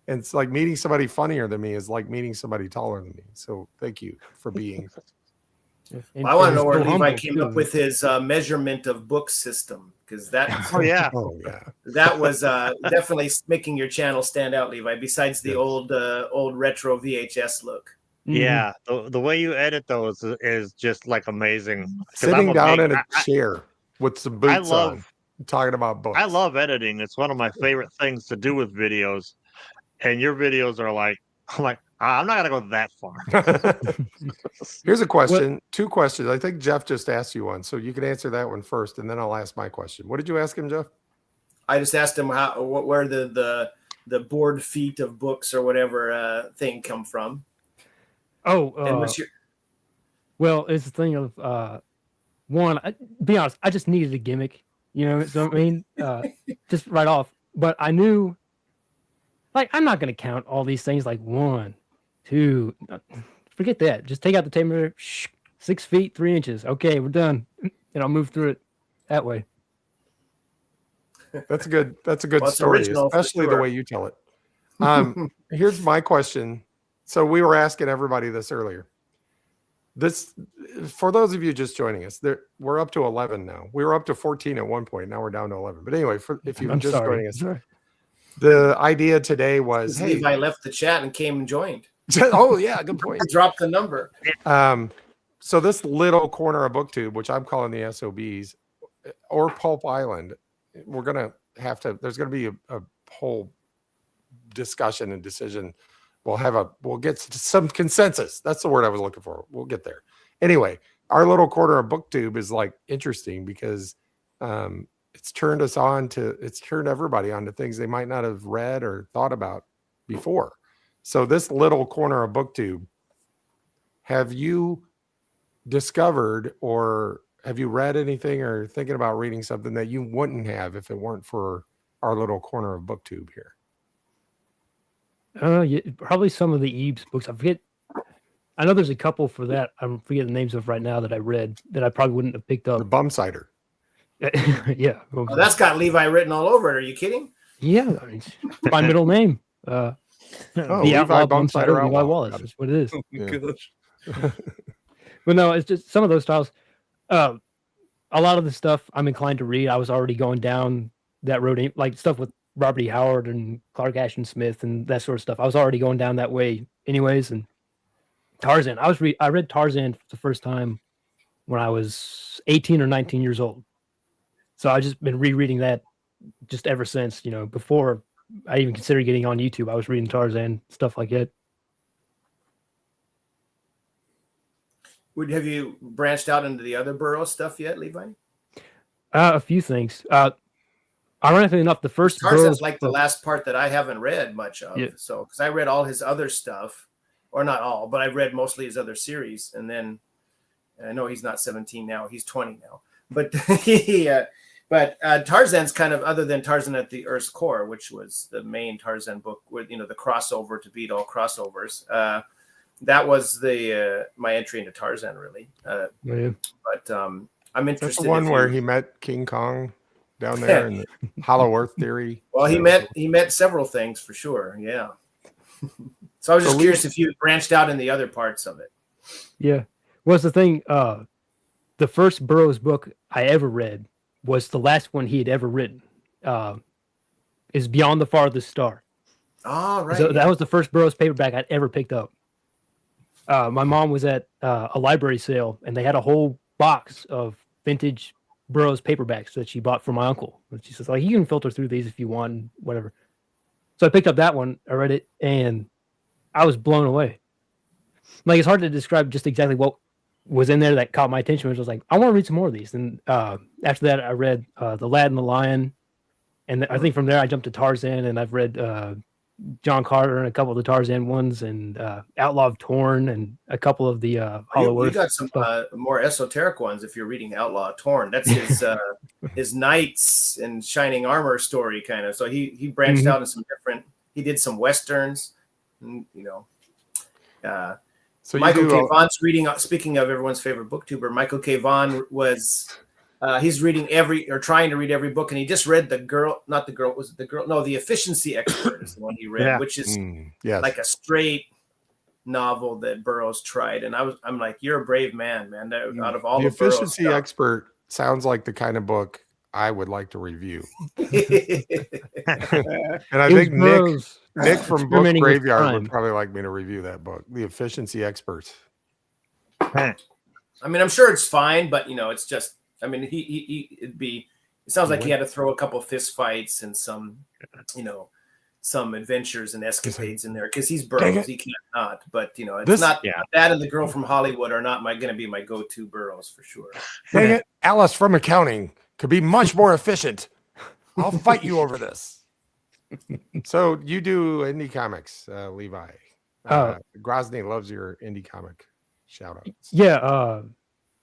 And it's like meeting somebody funnier than me is like meeting somebody taller than me. So thank you for being. Well, I want to know where so Levi humble, came up too. with his measurement of book system, because that Oh yeah. Oh yeah. that was definitely making your channel stand out, Levi. Besides the old retro VHS look. Yeah. The way you edit those is just like amazing. 'Cause Sitting I'm down big- in a chair with some boots on, talking about books. I love editing. It's one of my favorite things to do with videos. And your videos are like, I'm not gonna go that far. Here's a question. 2 questions. I think Jeff just asked you one, so you can answer that one first, and then I'll ask my question. What did you ask him, Jeff? I just asked him where the board feet of books or whatever thing come from. Oh, And what's your well, it's the thing of one. Be honest, I just needed a gimmick, you know. So I mean, just right off. But I knew, like, I'm not going to count all these things like 1, 2. Forget that. Just take out the tape measure. 6 feet 3 inches. Okay, we're done. And I'll move through it that way. That's a good Well, it's story, original for especially the sure. way you tell it. Here's my question. So we were asking everybody this earlier. This, for those of you just joining us, we're up to 11 now. We were up to 14 at one point. Now we're down to 11. But anyway, if you're I'm just sorry. joining us, the idea today was, hey, Levi left the chat and came and joined. oh yeah, good point. Drop the number. So this little corner of Booktube, which I'm calling the SOBs or Pulp Island, we're gonna have to. There's gonna be a whole discussion and decision. We'll get some consensus. That's the word I was looking for. We'll get there. Anyway, our little corner of Booktube is like interesting because it's turned everybody on to things they might not have read or thought about before. So this little corner of Booktube, have you discovered or have you read anything or thinking about reading something that you wouldn't have if it weren't for our little corner of Booktube here? Yeah, probably some of the Eves books. I know there's a couple for that. I'm forgetting the names of right now that I read that I probably wouldn't have picked The up. Bum Cider. Yeah. Oh, that's got Levi written all over it. Are you kidding? Yeah. I mean, my middle name. The Levi Outlaw Bumcider Bumcider, Levi Outlaw. Wallace. Got it. That's what it is. Yeah. But no, it's just some of those styles. A lot of the stuff I'm inclined to read, I was already going down that road, like stuff with Robert E. Howard and Clark Ashton Smith and that sort of stuff. I was already going down that way anyways. And Tarzan, I read Tarzan for the first time when I was 18 or 19 years old. So I've just been rereading that just ever since, before I even considered getting on YouTube. I was reading Tarzan, stuff like that. Have you branched out into the other Burroughs stuff yet, Levi? A few things. Ironically enough, the first Tarzan's Burroughs like the book- last part that I haven't read much of. Yeah. So, because I read all his other stuff, or not all, but I read mostly his other series. And then I know he's not 17 now; he's 20 now. But Tarzan's kind of, other than Tarzan at the Earth's Core, which was the main Tarzan book with the crossover to beat all crossovers. That was my entry into Tarzan, really. Yeah. But I'm That's interested. the one if where you- he met King Kong down there in the Hollow Earth theory. Well, he met several things for sure. Yeah. So I was just curious if you branched out in the other parts of it. Yeah. What's the thing? The first Burroughs book I ever read was the last one he had ever written. Is Beyond the Farthest Star. Oh, right. So that was the first Burroughs paperback I'd ever picked up. My mom was at a library sale, and they had a whole box of vintage Burroughs paperbacks that she bought for my uncle. And she says, like, you can filter through these if you want, whatever. So I picked up that one, I read it, and I was blown away. Like, it's hard to describe just exactly what was in there that caught my attention, which was like, I want to read some more of these. And after that, I read The Lad and the Lion. And I think from there, I jumped to Tarzan, and I've read John Carter and a couple of the Tarzan ones, and Outlaw of Torn, and a couple of the Hollow You Earth got some more esoteric ones if you're reading Outlaw Torn. That's his his knights in shining armor story, kind of. So he branched out in some different. He did some westerns, So Michael K. Vaughan's reading. Speaking of everyone's favorite booktuber, Michael K. Vaughan was. He's reading trying to read every book, and he just read The Efficiency Expert is the one he read, which is like a straight novel that Burroughs tried. And I'm like, you're a brave man. Out of all the the Burroughs Efficiency stuff. Expert sounds like the kind of book I would like to review. And I think Nick from Book Graveyard would probably like me to review that book, The Efficiency Expert. I mean, I'm sure it's fine, but it's just. I mean, it sounds like he had to throw a couple fist fights and some, some adventures and escapades in there because he's Burroughs. He can't not. But it's not that and The Girl from Hollywood are not going to be my go-to Burroughs for sure. Dang it, Alice from Accounting could be much more efficient. I'll fight you over this. So you do indie comics, Levi. Grozny loves your indie comic shout outs.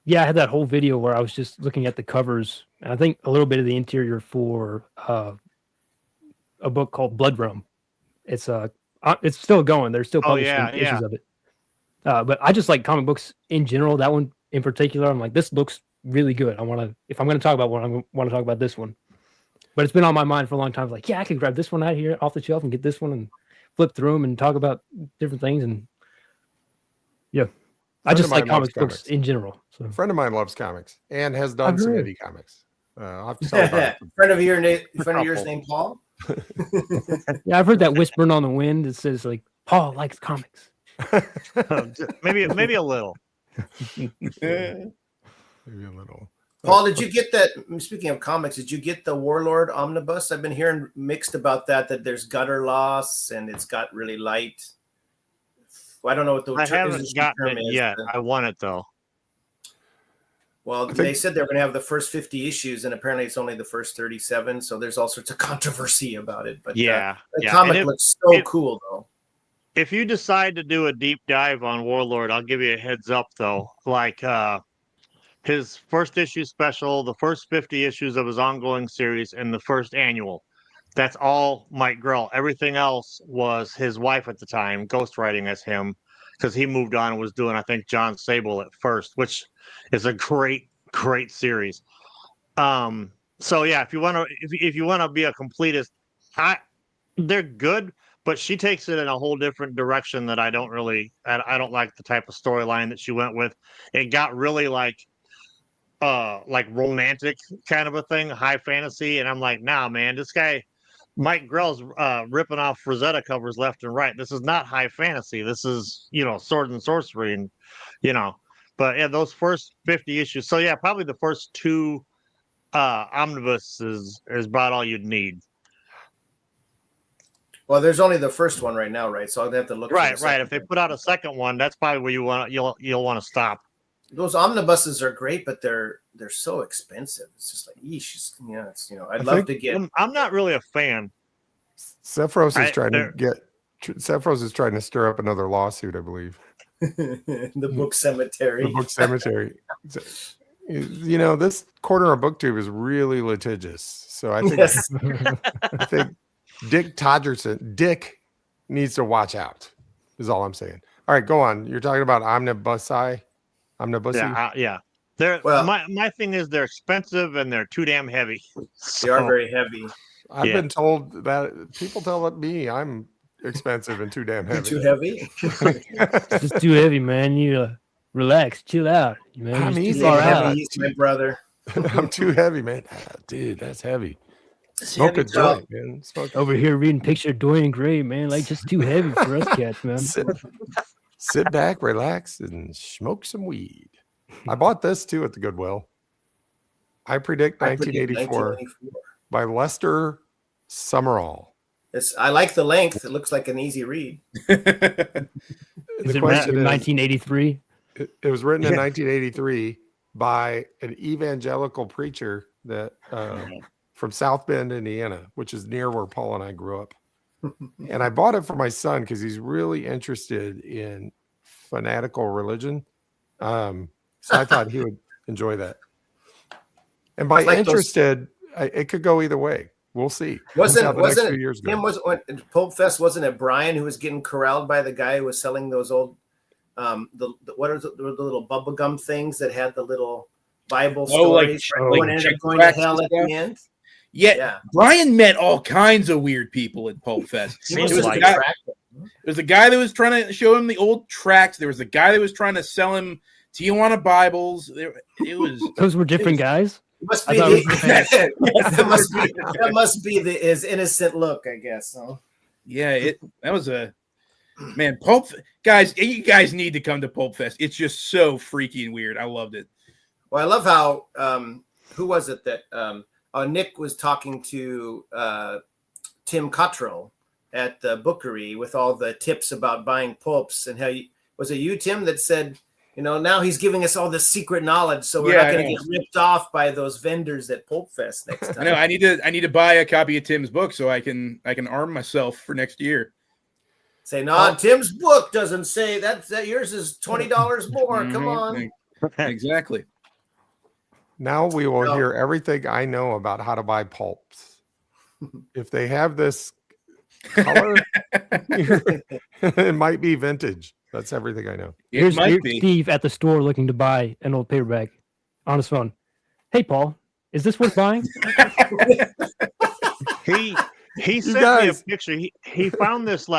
Yeah, I had that whole video where I was just looking at the covers, and I think a little bit of the interior for a book called Blood Realm. It's still going. They're still publishing issues of it. But I just like comic books in general. That one in particular, I'm like, this looks really good. If I'm going to talk about one, I want to talk about this one. But it's been on my mind for a long time. Like, I can grab this one out here off the shelf and get this one and flip through them and talk about different things. And I just like comic books in general. So. A friend of mine loves comics and has done some indie comics. I'll have to tell about it. Friend of yours named Paul? Yeah, I've heard that whispering on the wind. It says like Paul likes comics. maybe a little. Maybe a little. Paul, did you get that? Speaking of comics, did you get the Warlord Omnibus? I've been hearing mixed about that there's gutter loss and it's got really light. Well, I don't know what the I haven't gotten it yet. I want it though. Well, they said they're going to have the first 50 issues, and apparently it's only the first 37. So there's all sorts of controversy about it. But the comic looks so cool, though. If you decide to do a deep dive on Warlord, I'll give you a heads up, though. Like his first issue special, the first 50 issues of his ongoing series, and the first annual. That's all Mike Grell. Everything else was his wife at the time, ghostwriting as him, because he moved on and was doing, I think, John Sable at first, which is a great series. So yeah, if you want to be a completist, they're good, but she takes it in a whole different direction that I don't like the type of storyline that she went with. It got really like romantic kind of a thing, high fantasy, and I'm like, nah, man, this guy Mike Grell's ripping off Rosetta covers left and right. This is not high fantasy. This is, sword and sorcery, and But yeah, those first 50 issues. So yeah, probably the first two omnibuses is about all you'd need. Well, there's only the first one right now, right? So I'll have to look. Right. If they put out a second one, that's probably where you'll want to stop. those omnibuses are great, but they're so expensive. It's just like, yeesh, I'd love to get. I'm not really a fan. Cephros is trying to stir up another lawsuit, I believe. The book cemetery. The book cemetery. This corner of Booktube is really litigious. So I think I think Dick needs to watch out. Is all I'm saying. All right, go on. You're talking about omnibussy. Yeah. My thing is they're expensive and they're too damn heavy. They are very heavy. I've been told that people tell me I'm expensive and too damn heavy. Too heavy? It's too heavy, man. You relax, chill out. Man, I'm easy. My brother. I'm too heavy, man. Dude, that's heavy. Smoke a joint, man. Over here reading picture of Dorian Gray, man. Like just too heavy for us cats, man. Sit back, relax, and smoke some weed. I bought this too at the Goodwill. I predict 1984 by Lester Summerall. I like the length. It looks like an easy read. Is it 1983? It was written in 1983 by an evangelical preacher that from South Bend, Indiana, which is near where Paul and I grew up. And I bought it for my son because he's really interested in fanatical religion. So I thought he would enjoy that. And by interested, it could go either way. We'll see. Wasn't it Pope Fest? Wasn't it Brian who was getting corralled by the guy who was selling those old what are the little bubble gum things that had the little Bible stories? Everyone ended up going to hell at the end. Yeah, Brian met all kinds of weird people at Pulp Fest. There was a guy that was trying to show him the old tracts. There was a guy that was trying to sell him Tijuana Bibles. Those were different guys. That must be his innocent look, I guess. So. Yeah, that was a man. Guys, you guys need to come to Pulp Fest. It's just so freaky and weird. I loved it. Well, I love how who was it that Nick was talking to Tim Cottrell at the Bookery with all the tips about buying pulps, and how was it you, Tim, that said, now he's giving us all this secret knowledge, so we're not going to get ripped off by those vendors at Pulp Fest next time. I know. I need to buy a copy of Tim's book so I can arm myself for next year. Say, no, Tim's book doesn't say that yours is $20 more. Come on. Exactly. Now we will hear everything I know about how to buy pulps. If they have this color, it might be vintage. That's everything I know. Here's Steve at the store looking to buy an old paperback on his phone. Hey, Paul, is this worth buying? He sent me a picture. He found this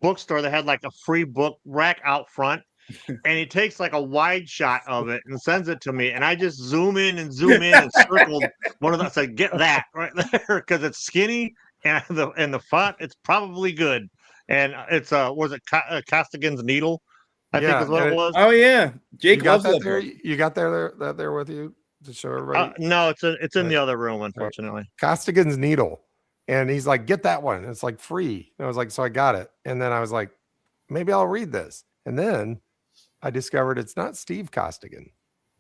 bookstore that had a free book rack out front, and he takes a wide shot of it and sends it to me, and I just zoom in and circled one of those. I said, get that right there because it's skinny and the font, it's probably good. And it's was it Costigan's Needle? I think is what it was. Oh yeah, Jake loves that there. You got that there with you to show everybody? No, it's in the other room, unfortunately. Costigan's Needle, and he's like, "Get that one. It's free." And I was like, "So I got it." And then I was like, "Maybe I'll read this." And then I discovered it's not Steve Costigan.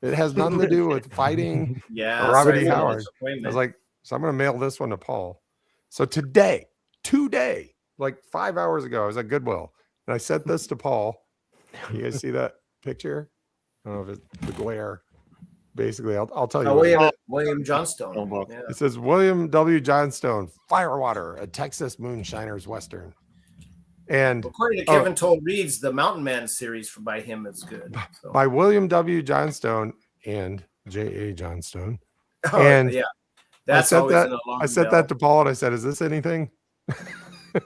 It has nothing to do with fighting. Yeah, Robert E. Howard. I was like, "So I'm going to mail this one to Paul." So today. 5 hours ago, I was at Goodwill and I sent this to Paul. You guys see that picture? I don't know if it's the glare. Basically, I'll tell you. William Johnstone. Yeah. It says William W. Johnstone, Firewater, a Texas Moonshiners Western. And according to Kevin Toll Reads, the Mountain Man series by him is good. So. By William W. Johnstone and J.A. Johnstone. Oh, and yeah. That's I sent that to Paul and I said, "Is this anything?"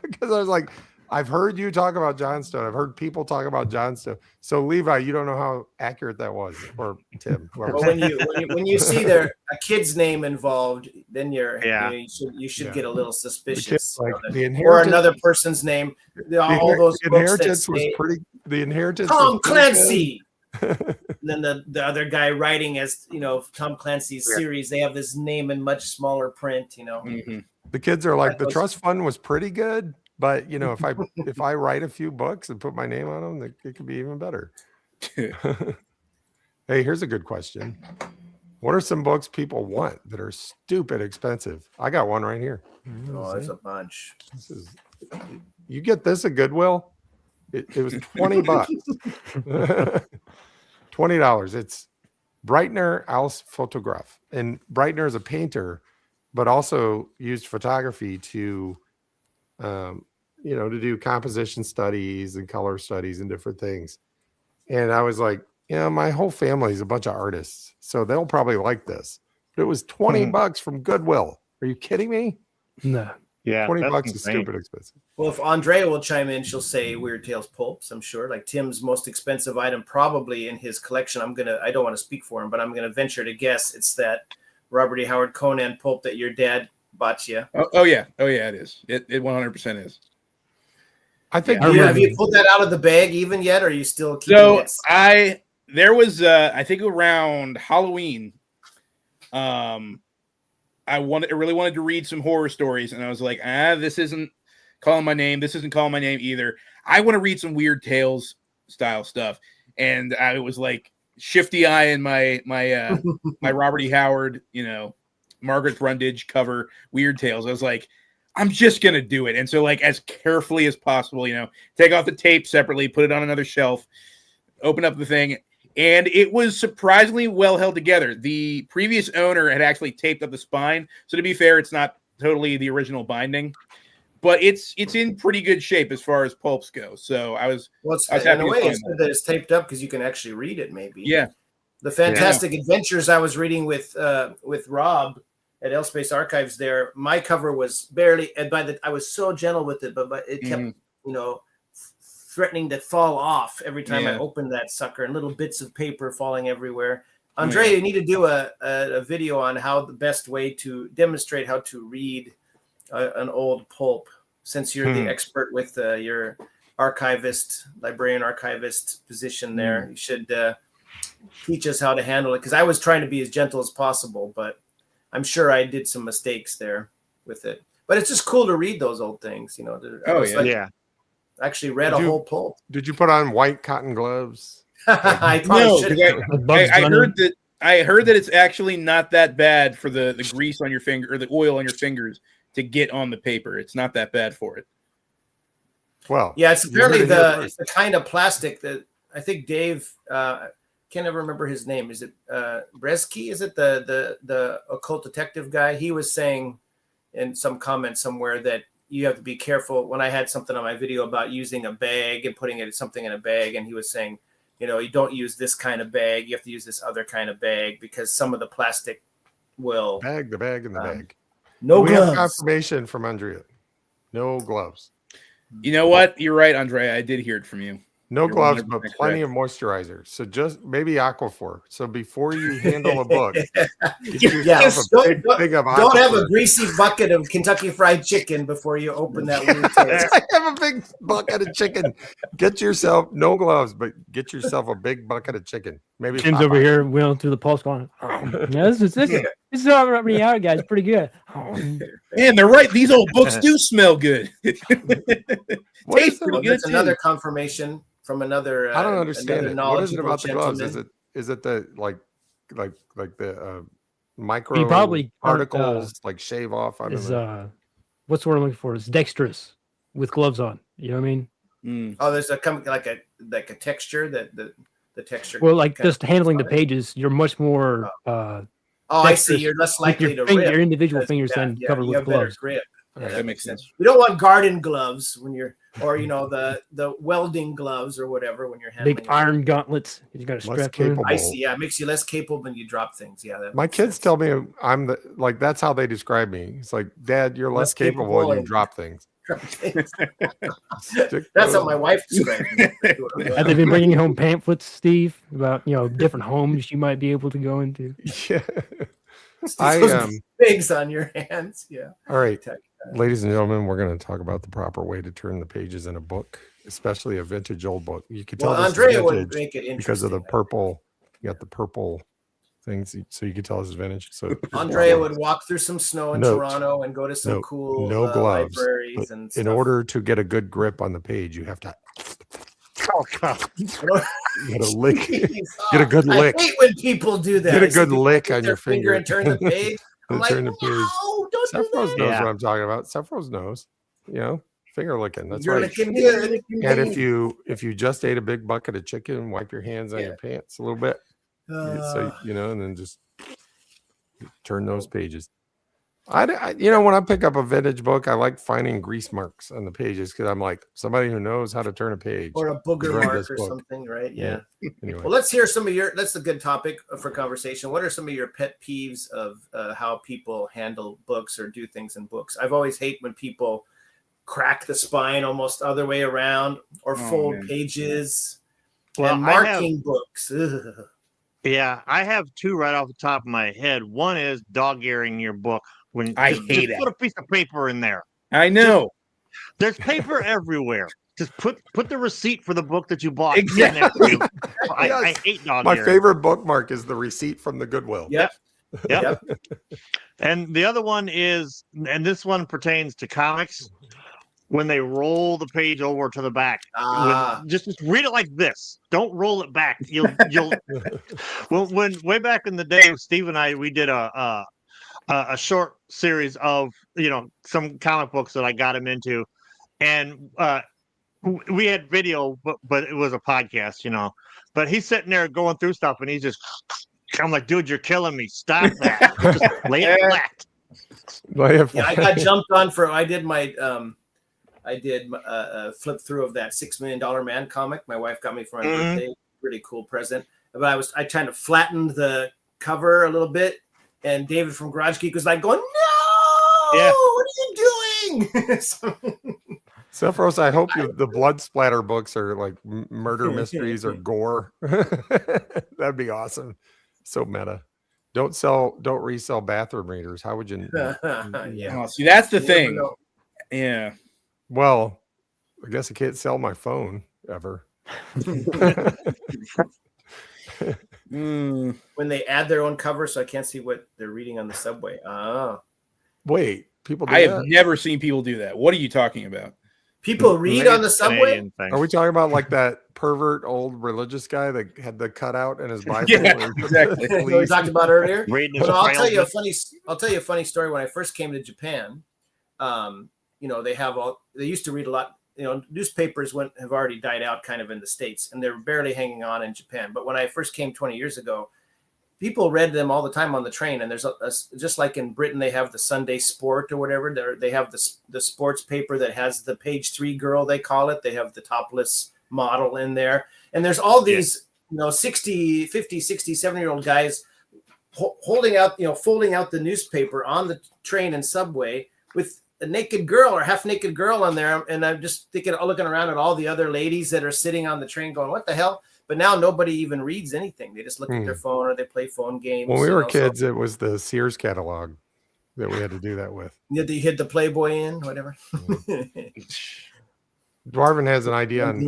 Because I was like, I've heard you talk about Johnstone. I've heard people talk about Johnstone. So Levi, you don't know how accurate that was, or Tim. Well, when you see a kid's name involved, then you should get a little suspicious. Or another person's name. All those Inheritance was pretty. The Inheritance. Tom Clancy. And then the other guy writing as Tom Clancy's series, they have this name in much smaller print. Mm-hmm. The kids are like, the trust fund was pretty good, but if I write a few books and put my name on them, it could be even better. Hey, here's a good question. What are some books people want that are stupid expensive? I got one right here. Oh, there's a bunch. This is, you get this at Goodwill? It was $20. $20. It's Breitner als Fotograf. And Breitner is a painter, but also used photography to, to do composition studies and color studies and different things. And I was like, my whole family is a bunch of artists, so they'll probably like this. But it was $20 from Goodwill. Are you kidding me? No. Yeah, $20 that's is insane. stupid expensive. Well, if Andrea will chime in, she'll say Weird Tales pulps, I'm sure. Like Tim's most expensive item probably in his collection. I don't want to speak for him, but I'm going to venture to guess it's that Robert E. Howard Conan pulp that your dad bought you. Oh yeah, it is. It 100% is. I think Have you pulled that out of the bag even yet, or are you still keeping it? There was I think around Halloween, I really wanted to read some horror stories, and I was like, this isn't calling my name. This isn't calling my name either. I want to read some Weird Tales style stuff, and I was like shifty eye in my my Robert E. Howard, Margaret Brundage cover Weird Tales. I was like, I'm just gonna do it, and so like as carefully as possible, take off the tape separately, put it on another shelf, open up the thing. And it was surprisingly well held together. The previous owner had actually taped up the spine. So to be fair, it's not totally the original binding, but it's in pretty good shape as far as pulps go. So I was happy in a way, to find it's good that it's taped up because you can actually read it. Maybe. Yeah. The Fantastic Adventures I was reading with Rob at L-Space Archives. There, my cover was barely. And I was so gentle with it, but it kept threatening to fall off every time I opened that sucker, and little bits of paper falling everywhere. Andrea, you need to do a video on how the best way to demonstrate how to read an old pulp, since you're the expert with your librarian archivist position there. You should teach us how to handle it, because I was trying to be as gentle as possible, but I'm sure I did some mistakes there with it. But it's just cool to read those old things, Yeah. Actually read a whole pulp. Did you put on white cotton gloves? I probably should. I heard that it's actually not that bad for the grease on your finger or the oil on your fingers to get on the paper. It's not that bad for it. Well, yeah, it's apparently it's the kind of plastic that I think Dave can't ever remember his name. Is it Bresky? Is it the occult detective guy? He was saying in some comment somewhere that you have to be careful. When I had something on my video about using a bag and putting something in a bag, and he was saying, you don't use this kind of bag. You have to use this other kind of bag because some of the plastic will the bag in the bag. No we gloves. have confirmation from Andrea. No gloves. You know what? You're right, Andrea. I did hear it from you. No You're gloves, but 100% plenty correct. of moisturizer. So just maybe Aquaphor. So before you handle a book, Yes, big of don't have a Aquaphor. greasy bucket of Kentucky Fried Chicken before you open that Weird Tales. I have a big bucket of chicken. Get yourself no gloves, but get yourself a big bucket of chicken. Maybe Tim's over here, wheeling through the pulse, going, this is all Robert E. Howard, guys. Pretty good. Man, they're right. These old books do smell good. Taste pretty good That's too. another confirmation from another. I don't understand it. What is it about the gloves? gentleman. Is it the like the micro You probably particles like shave off? I don't Is know. what's the word I'm looking for? Is dexterous with gloves on. You know what I mean? Oh, there's like a texture that the texture. Well, like kind of- just handling the pages, you're much more Oh, I see. dexterous You're less with likely your, to rip. your individual because- fingers than covered you with have better gloves. grip. Okay, that makes sense. You don't want garden gloves when you're, or the welding gloves or whatever when you're handling. Big iron gauntlets. You got to Less strap in. capable. I see. Yeah, it makes you less capable when you drop things. Yeah, that My makes kids sense. tell me I'm that's how they describe me. It's like, Dad, you're less Less capable capable when you and- drop things. That's how my wife describes me. Have they been bringing home pamphlets, Steve, about different homes you might be able to go into? Yeah. Those things on your hands. Yeah. All right, ladies and gentlemen, we're going to talk about the proper way to turn the pages in a book, especially a vintage old book. You can tell Well, this is Andrea would vintage make it interesting. because of the purple. You got the purple things, so you can tell this is vintage. So Andrea would walk through some snow in Note. Toronto and go to some cool no gloves. libraries But and in stuff. order to get a good grip on the page, you have to Oh, God. Get a lick. Jeez. Get a good lick. I hate when people do that. Get a I see good people lick take on their your finger. and turn the page. I'm like, Turn the page. no, don't do Sephiroth that. knows Yeah. what I'm talking about. Sephiroth knows. You know, finger licking. That's You're right. looking good. And if you just ate a big bucket of chicken, wipe your hands on Yeah. your pants a little bit. So you know, and then just turn those pages. When I pick up a vintage book, I like finding grease marks on the pages because I'm like somebody who knows how to turn a page. or a booger read mark this or book. something, right? Yeah. Anyway, Well, let's hear some of your. That's a good topic for conversation. What are some of your pet peeves of how people handle books or do things in books? I've always hate when people crack the spine almost other way around or fold man. pages. Well, and I have- marking books. Ugh. Yeah, I have two right off the top of my head. One is dog-earing your book. When I just hate it. put a piece of paper in there. I know. There's paper everywhere. Just put the receipt for the book that you bought. Exactly. in there, too. I Yes. hate dog my earing. favorite bookmark is the receipt from the Goodwill. Yep. Yep. And the other one is, and this one pertains to comics, when they roll the page over to the back. Just read it like this. Don't roll it back. You'll. when way back in the day, Steve and I, we did a short series of some comic books that I got him into, and we had video, but it was a podcast, But he's sitting there going through stuff, and he's just. I'm like, dude, you're killing me. Stop that. Just lay it flat. Yeah, I got jumped on for. I did my. I did a flip through of that $6 Million Man comic. My wife got me for my birthday. Really cool present. But I tried to flatten the cover a little bit, and David from Garage Geek was like, "Going, no! Yeah. What are you doing?" Sephiroth, I hope the blood splatter books are like murder mysteries or gore. That'd be awesome. So meta. Don't resell bathroom readers. How would you? Yeah. Oh, see, that's the You never thing. know. Yeah. Well, I guess I can't sell my phone ever. When they add their own cover, so I can't see what they're reading on the subway. Wait, people do I that? have never seen people do that. What are you talking about? People read on the subway. Canadian thing. Are we talking about like that pervert old religious guy that had the cutout in his Bible? Yeah, exactly. That we talked about earlier. Reading his Well, I'll tell you a braille funny story. When I first came to Japan, they used to read a lot. Newspapers have already died out kind of in the States, and they're barely hanging on in Japan. But when I first came 20 years ago, people read them all the time on the train. And there's just like in Britain, they have the Sunday Sport or whatever. They have the sports paper that has the page 3 girl, they call it. They have the topless model in there. And there's all these, 50, 60, 70-year-old guys holding out, folding out the newspaper on the train and subway with a naked girl or half naked girl on there. And I'm just looking around at all the other ladies that are sitting on the train going, what the hell? But now nobody even reads anything. They just look at their phone or they play phone games. When we were kids, it was the Sears catalog that we had to do that with. You hit the Playboy in, whatever. Dwarven has an idea on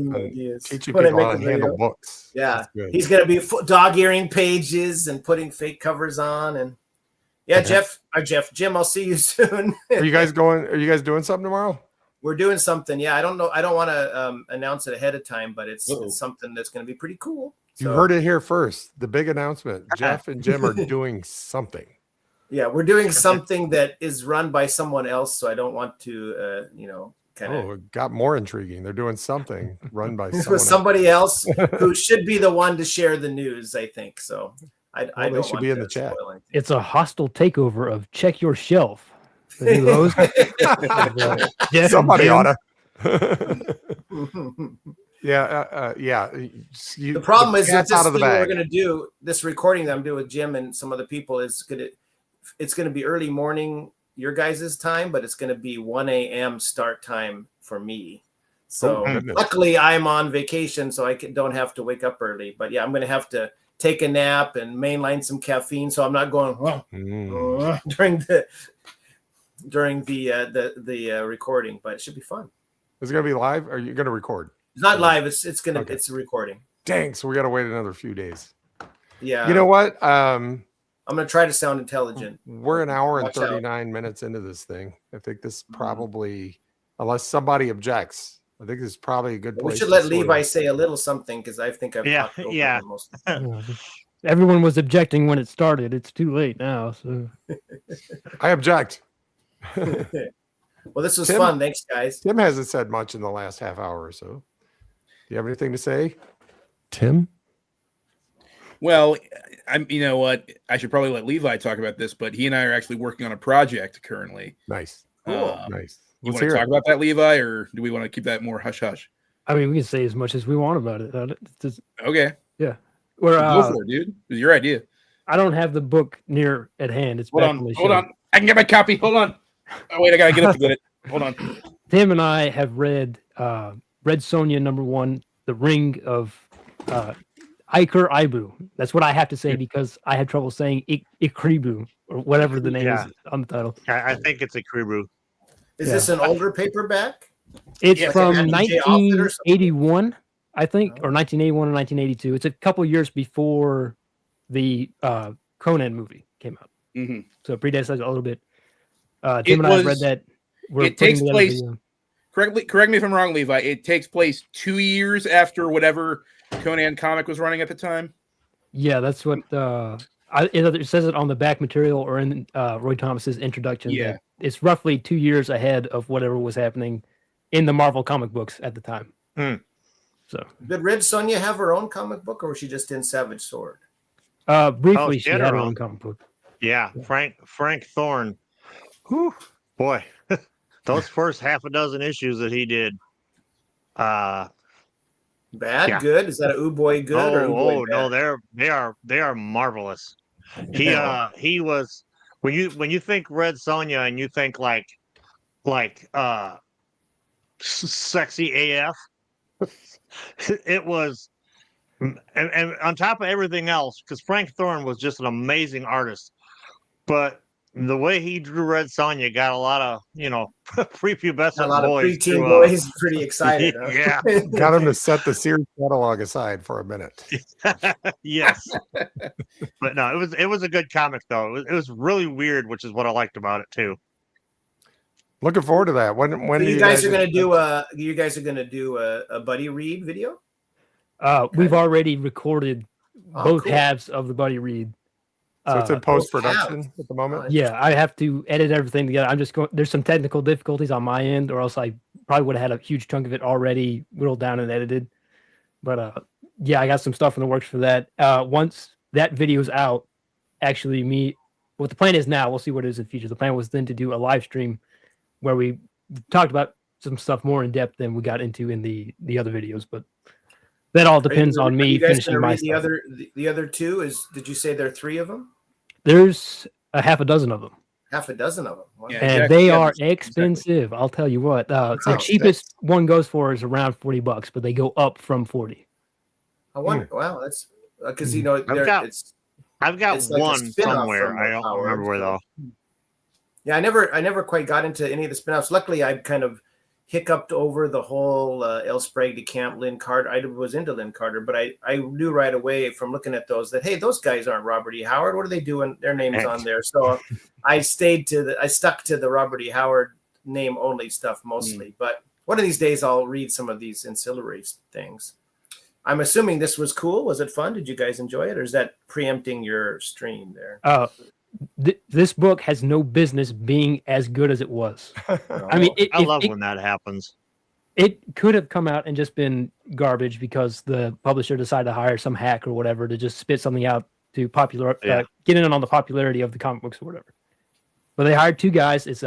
teaching people how to handle books. Yeah, he's going to be dog-earing pages and putting fake covers on. And Jim, I'll see you soon. Are you guys doing something tomorrow? We're doing something. Yeah, I don't know. I don't want to announce it ahead of time, but it's something that's going to be pretty cool. You heard it here first. The big announcement. Jeff and Jim are doing something. Yeah, we're doing something that is run by someone else. So I don't want to, it got more intriguing. They're doing something run by somebody else who should be the one to share the news, I think. So I don't they should want be in to the chat. spoil anything. It's a hostile takeover of Check Your Shelf. The new host. Jeff Somebody and ought Jim. to. Yeah. The problem is that cat's out this of the thing we're bag. going to do, this recording that I'm doing with Jim and some other people, it's going to be early morning your guys' time, but it's going to be 1 a.m. start time for me. So luckily I'm on vacation, so I don't have to wake up early. But yeah, I'm going to have to take a nap and mainline some caffeine, so I'm not going during the recording. But it should be fun. Is it going to be live? Or are you going to record? It's not live. It's a recording. Dang, so we got to wait another few days. Yeah. You know what? I'm going to try to sound intelligent. We're an hour and Watch out. 39 minutes into this thing. I think this probably, unless somebody objects, I think this is probably a good place. We should to let sort of- Levi say a little something because I think I've Yeah, talked over yeah. him most. Everyone was objecting when it started. It's too late now. So I object. Well, this was Tim? fun. Thanks, guys. Tim hasn't said much in the last half hour or so. Do you have anything to say, Tim? Well, you know what? I should probably let Levi talk about this, but he and I are actually working on a project currently. Nice. Cool. Nice. You Let's want to hear talk it. about that, Levi, or do we want to keep that more hush hush? I mean, we can say as much as we want about it. It's just, Okay, we're, go for it, dude. It was your idea. I don't have the book near at hand. It's Hold back on, on the hold shelf. on. I can get my copy. Hold on. Oh wait, I gotta get up to get it. Hold on. Tim and I have read Red Sonja #1, The Ring of Iker Ibu. That's what I have to say because I had trouble saying Ikribu or whatever the name Yeah. is on the title. I think it's a Kribu. Is this an older paperback? It's Yeah, from like an Andy J. Offit or something? 1981, I think, or 1981 or 1982. It's a couple years before the Conan movie came out. Mm-hmm. So it predates us a little bit. It Tim and I have was- read that. We're it putting takes together place- video. Correct me if I'm wrong, Levi. It takes place 2 years after whatever Conan comic was running at the time. Yeah, that's what it says it on the back material or in Roy Thomas's introduction. Yeah. that it's roughly 2 years ahead of whatever was happening in the Marvel comic books at the time. So Did Red Sonja have her own comic book, or was she just in Savage Sword? briefly, she she had had her her own. own comic book. Yeah, Frank Thorne. Whew, boy, those first half a dozen issues that he did. Bad, Yeah. good. Is that a boy good or Oh bad? no, they are marvelous. He was when you think Red Sonja and you think like sexy AF. It was, and on top of everything else, because Frank Thorne was just an amazing artist, but the way he drew Red Sonja got a lot of prepubescent A lot of boys preteen to, boys pretty excited. Huh? yeah. Got him to set the series catalog aside for a minute. Yes, but no, it was a good comic though. It was really weird, which is what I liked about it too. Looking forward to that. When So do you guys are going expect- to do a buddy read video? We've already recorded Oh, both cool. halves of the buddy read. So it's in halves. post-production at the moment. Yeah, I have to edit everything together. I'm just going. There's some technical difficulties on my end, or else I probably would have had a huge chunk of it already whittled down and edited. But yeah, I got some stuff in the works for that. Once that video's out, actually, what the plan is now, we'll see what it is in the future. The plan was then to do a live stream where we talked about some stuff more in depth than we got into in the other videos. But that all depends on Are me you guys finishing gonna my read stuff. the other two? Did you say there are 3 of them? There's a half a dozen of them. Half a dozen of them. Wow. Yeah. And Exactly, they yeah, are exactly. expensive. I'll tell you what. The Wow, cheapest one goes for is around $40, but they go up from 40. I wonder. Wow, that's because got- it's I've got It's like a one spin-off somewhere. from I don't Howard, remember where so- though. yeah. I never quite got into any of the spin-offs. Luckily, I kind of hiccuped over the whole L. Sprague de Camp, Lynn Carter. I was into Lynn Carter, but I knew right away from looking at those that hey, those guys aren't Robert E. Howard. What are they doing? Their names on there. So I stuck to the Robert E. Howard name only stuff mostly. But one of these days I'll read some of these ancillary things. I'm assuming this was cool. Was it fun? Did you guys enjoy it, or is that preempting your stream there? This book has no business being as good as it was. I mean, I love when that happens. it could have come out and just been garbage because the publisher decided to hire some hack or whatever to just spit something out to get in on the popularity of the comic books or whatever. But they hired 2 guys. It's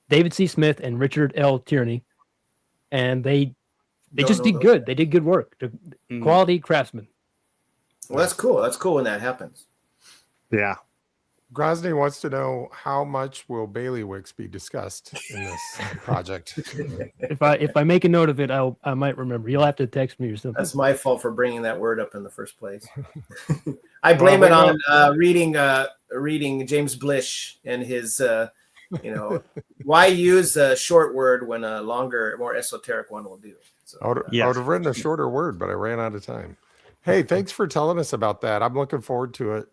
David C. Smith and Richard L. Tierney, and they just did good. They did good work. They're quality craftsmen. Well, that's cool. That's cool when that happens. Yeah. Grozny wants to know how much will bailiwicks be discussed in this project. If I make a note of it, I might remember. You'll have to text me or something. That's my fault for bringing that word up in the first place. I blame it on reading James Blish and his, why use a short word when a longer, more esoteric one will do. So, I would have written a shorter word, but I ran out of time. Hey, thanks for telling us about that. I'm looking forward to it.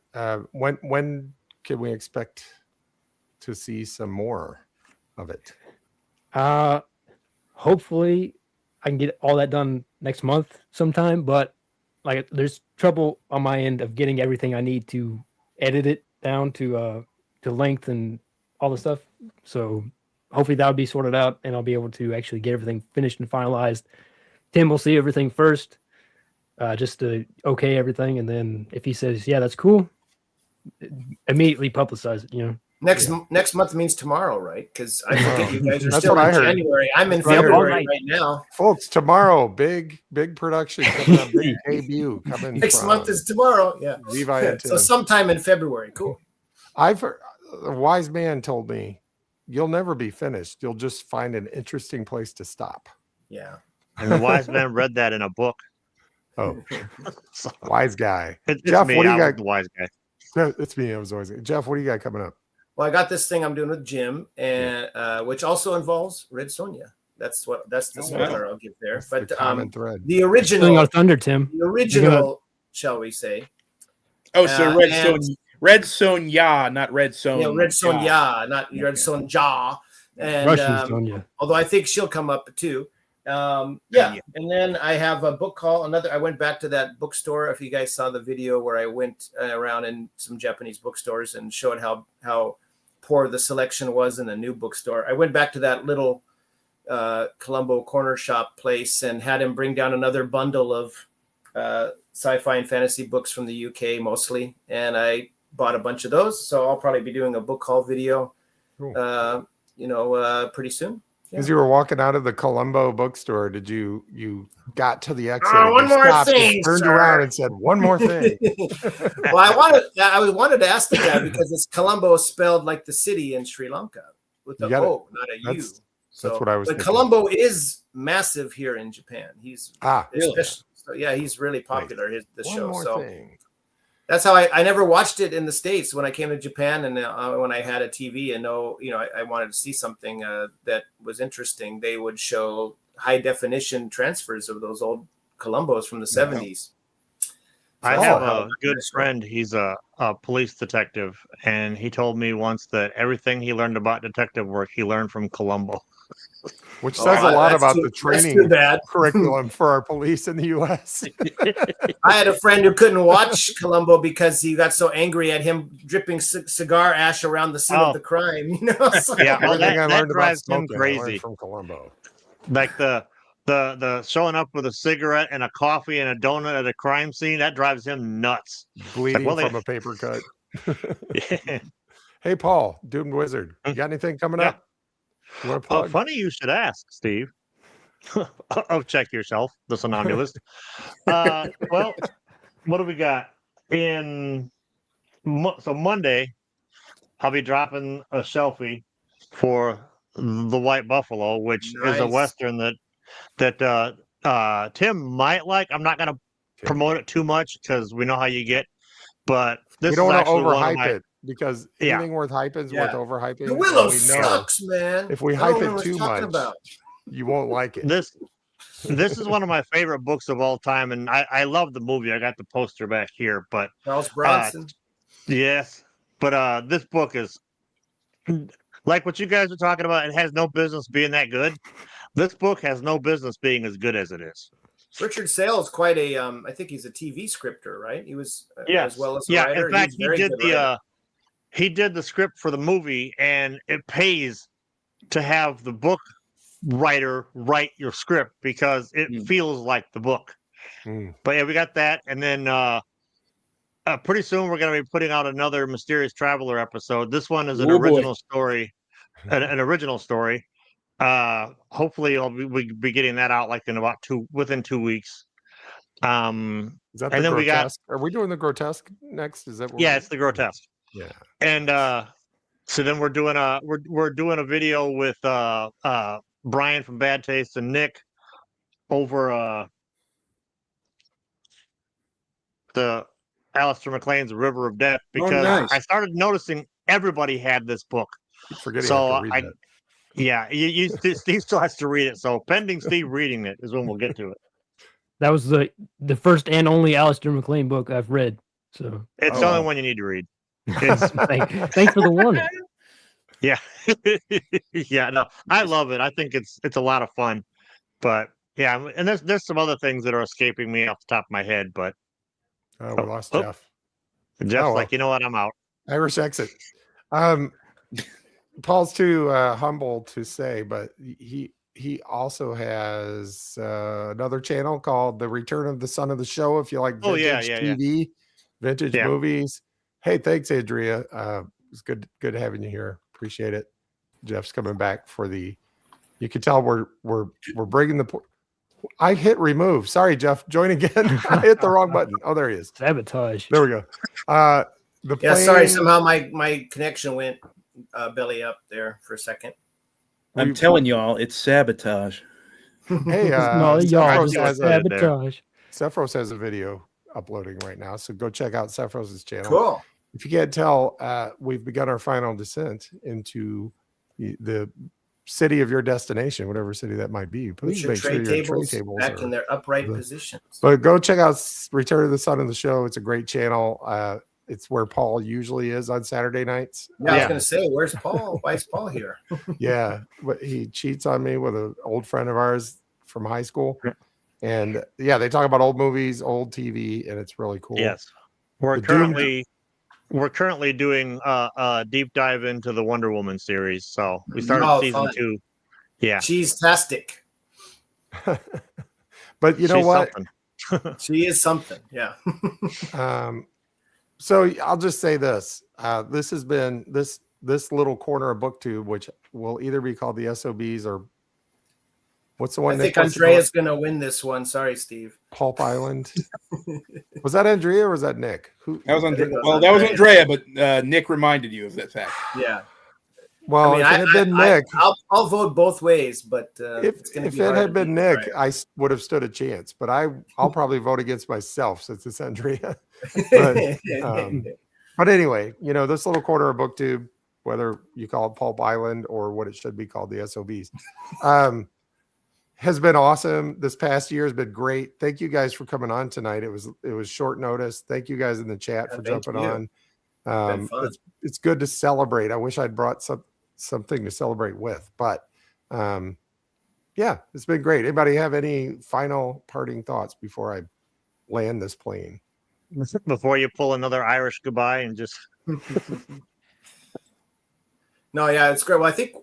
When can we expect to see some more of it? Hopefully I can get all that done next month sometime, but like there's trouble on my end of getting everything I need to edit it down to length and all the stuff. So hopefully that'll be sorted out and I'll be able to actually get everything finished and finalized. Tim will see everything first, just to okay everything, and then if he says, yeah, that's cool, immediately publicize it, you know. Next month means tomorrow, right? Because I forget you guys are That's still what I in heard. January. I'm in That's what I heard. February right now. Folks, tomorrow, big production coming up, big debut coming. Next from month is tomorrow. Yeah. Levi and Tim. So sometime in February. Cool. I've heard, a wise man told me, "You'll never be finished. You'll just find an interesting place to stop." Yeah. And the wise man read that in a book. Oh, So, wise guy. it's Jeff, me. what do you I got? was the wise guy. It's me. I was always Jeff. What do you got coming up? Well, I got this thing I'm doing with Jim, and which also involves Red Sonja. That's the spoiler I'll give there. That's the But common thread. the Stealing original, our thunder, Tim. shall we say? Oh, so Red and- Sonja, not Red Sonja. Yeah, Red Sonja, not Red Sonja. And Russian Sonia. although I think she'll come up too. Yeah. And then I have a book call. I went back to that bookstore. If you guys saw the video where I went around in some Japanese bookstores and showed how poor the selection was in the new bookstore. I went back to that little Colombo corner shop place and had him bring down another bundle of sci-fi and fantasy books from the UK mostly. And I bought a bunch of those. So I'll probably be doing a book haul video, Cool. pretty soon. As you were walking out of the Colombo bookstore, did you got to the exit? Oh, one and you more stopped and thing, turned sir. around and said, "One more thing." Well, I wanted to ask the guy because it's Colombo spelled like the city in Sri Lanka with a You gotta- O, not a U. that's what I was But thinking. Colombo is massive here in Japan. He's Really? especially, so yeah, he's really popular. The One show. more So thing. that's how I never watched it in the States when I came to Japan and when I had a TV and I wanted to see something that was interesting. They would show high definition transfers of those old Colombos from the 70s. I So have that's how- a good friend. He's a police detective, and he told me once that everything he learned about detective work, he learned from Colombo. Which Oh, says a lot that's about too- the that's training too bad. curriculum for our police in the U.S. I had a friend who couldn't watch Columbo because he got so angry at him dripping cigar ash around the scene Oh. of the crime. So- Yeah, well, Everything I that learned about drives him smoking, I learned crazy. from Colombo. Like the showing up with a cigarette and a coffee and a donut at a crime scene, that drives him nuts. Bleeding well, they- from a paper cut. Yeah. Hey, Paul, Doomed Wizard, you got anything coming Yeah. up? You want to plug? Funny you should ask, Steve. Oh, check yourself, the somnambulist. Well, what do we got? So Monday, I'll be dropping a selfie for the White Buffalo, which is a Nice. Western that Tim might like. I'm not going to promote it too much because we know how you get. But this We don't is want to actually one of overhype my, it because Yeah. anything worth hyping is Yeah. worth overhyping. The Willow and we know sucks, man. if we I hype don't know it what too he's talking much, about. you won't like it. This is one of my favorite books of all time, and I love the movie. I got the poster back here, but Charles Bronson. yes, but this book is like what you guys are talking about. It has no business being that good. This book has no business being as good as it is. Richard Sale's quite a I think he's a TV scripter, right? He was Yes. as well as a Yeah, writer. in fact, He's a very good writer. he did the script for the movie, and it pays to have the book writer write your script because it feels like the book. Mm. But yeah, we got that, and then pretty soon we're going to be putting out another Mysterious Traveler episode. This one is an Oh, boy. original story, an original story. Hopefully we'll be getting that out like in about within 2 weeks. Is that the and then we got- grotesque? Are we doing the grotesque next? Is that what Yeah, it's the grotesque. Yeah. And so then we're doing a video with Brian from Bad Taste and Nick over the Alistair MacLean's River of Death because nice. I started noticing everybody had this book. Keep forgetting So I have to read that. Yeah, Steve still has to read it. So pending Steve reading it is when we'll get to it. That was the first and only Alistair MacLean book I've read. So It's the only one you need to read. thanks for the warning. Yeah. Yeah, no, I love it. I think it's a lot of fun. But Yeah, and there's some other things that are escaping me off the top of my head, but We lost oh. Jeff. Jeff's well. like, you know what, I'm out. Irish exit. Paul's too humble to say, but he also has another channel called The Return of the Son of the Show. If you like vintage TV, vintage movies. Hey, thanks, Andrea. It's good having you here. Appreciate it. Jeff's coming back for the. You can tell we're bringing the. I hit remove. Sorry, Jeff. Join again. I hit the wrong button. Oh, there he is. Sabotage. There we go. Sorry. Somehow my connection went belly up there for a second. I'm telling y'all, it's sabotage. Hey, no, y'all just sabotage. Sephros has a video uploading right now, so go check out Sephros' channel. Cool. If you can't tell, we've begun our final descent into the city of your destination, whatever city that might be. Please make sure your tray tables back in their upright positions. But go check out Return of the Son of the Show. It's a great channel. It's where Paul usually is on Saturday nights. Yeah, I was going to say, where's Paul? Why is Paul here? Yeah, but he cheats on me with an old friend of ours from high school. And yeah, they talk about old movies, old TV, and it's really cool. Yes. We're currently doing a deep dive into the Wonder Woman series. So we started season 2. Yeah. Cheese-tastic. But you know what? She is something. Yeah. So I'll just say this. This has been this little corner of Booktube, which will either be called the SOBs or what's the one? I think Andrea's going to win this one. Sorry, Steve. Pulp Island. Was that Andrea or was that Nick? That was Andrea. Well, that was Andrea, but Nick reminded you of that fact. Yeah. Well, if it had been Nick, I'll vote both ways. But if it had been Nick, I would have stood a chance. But I'll probably vote against myself since it's Andrea. But anyway, this little corner of Booktube, whether you call it Pulp Island or what it should be called, the SOBs, has been awesome. This past year has been great. Thank you guys for coming on tonight. It was short notice. Thank you guys in the chat for jumping on. It's good to celebrate. I wish I'd brought something to celebrate with, but yeah, it's been great. Anybody have any final parting thoughts before I land this plane? Before you pull another Irish goodbye and just No, yeah, it's great. Well, I think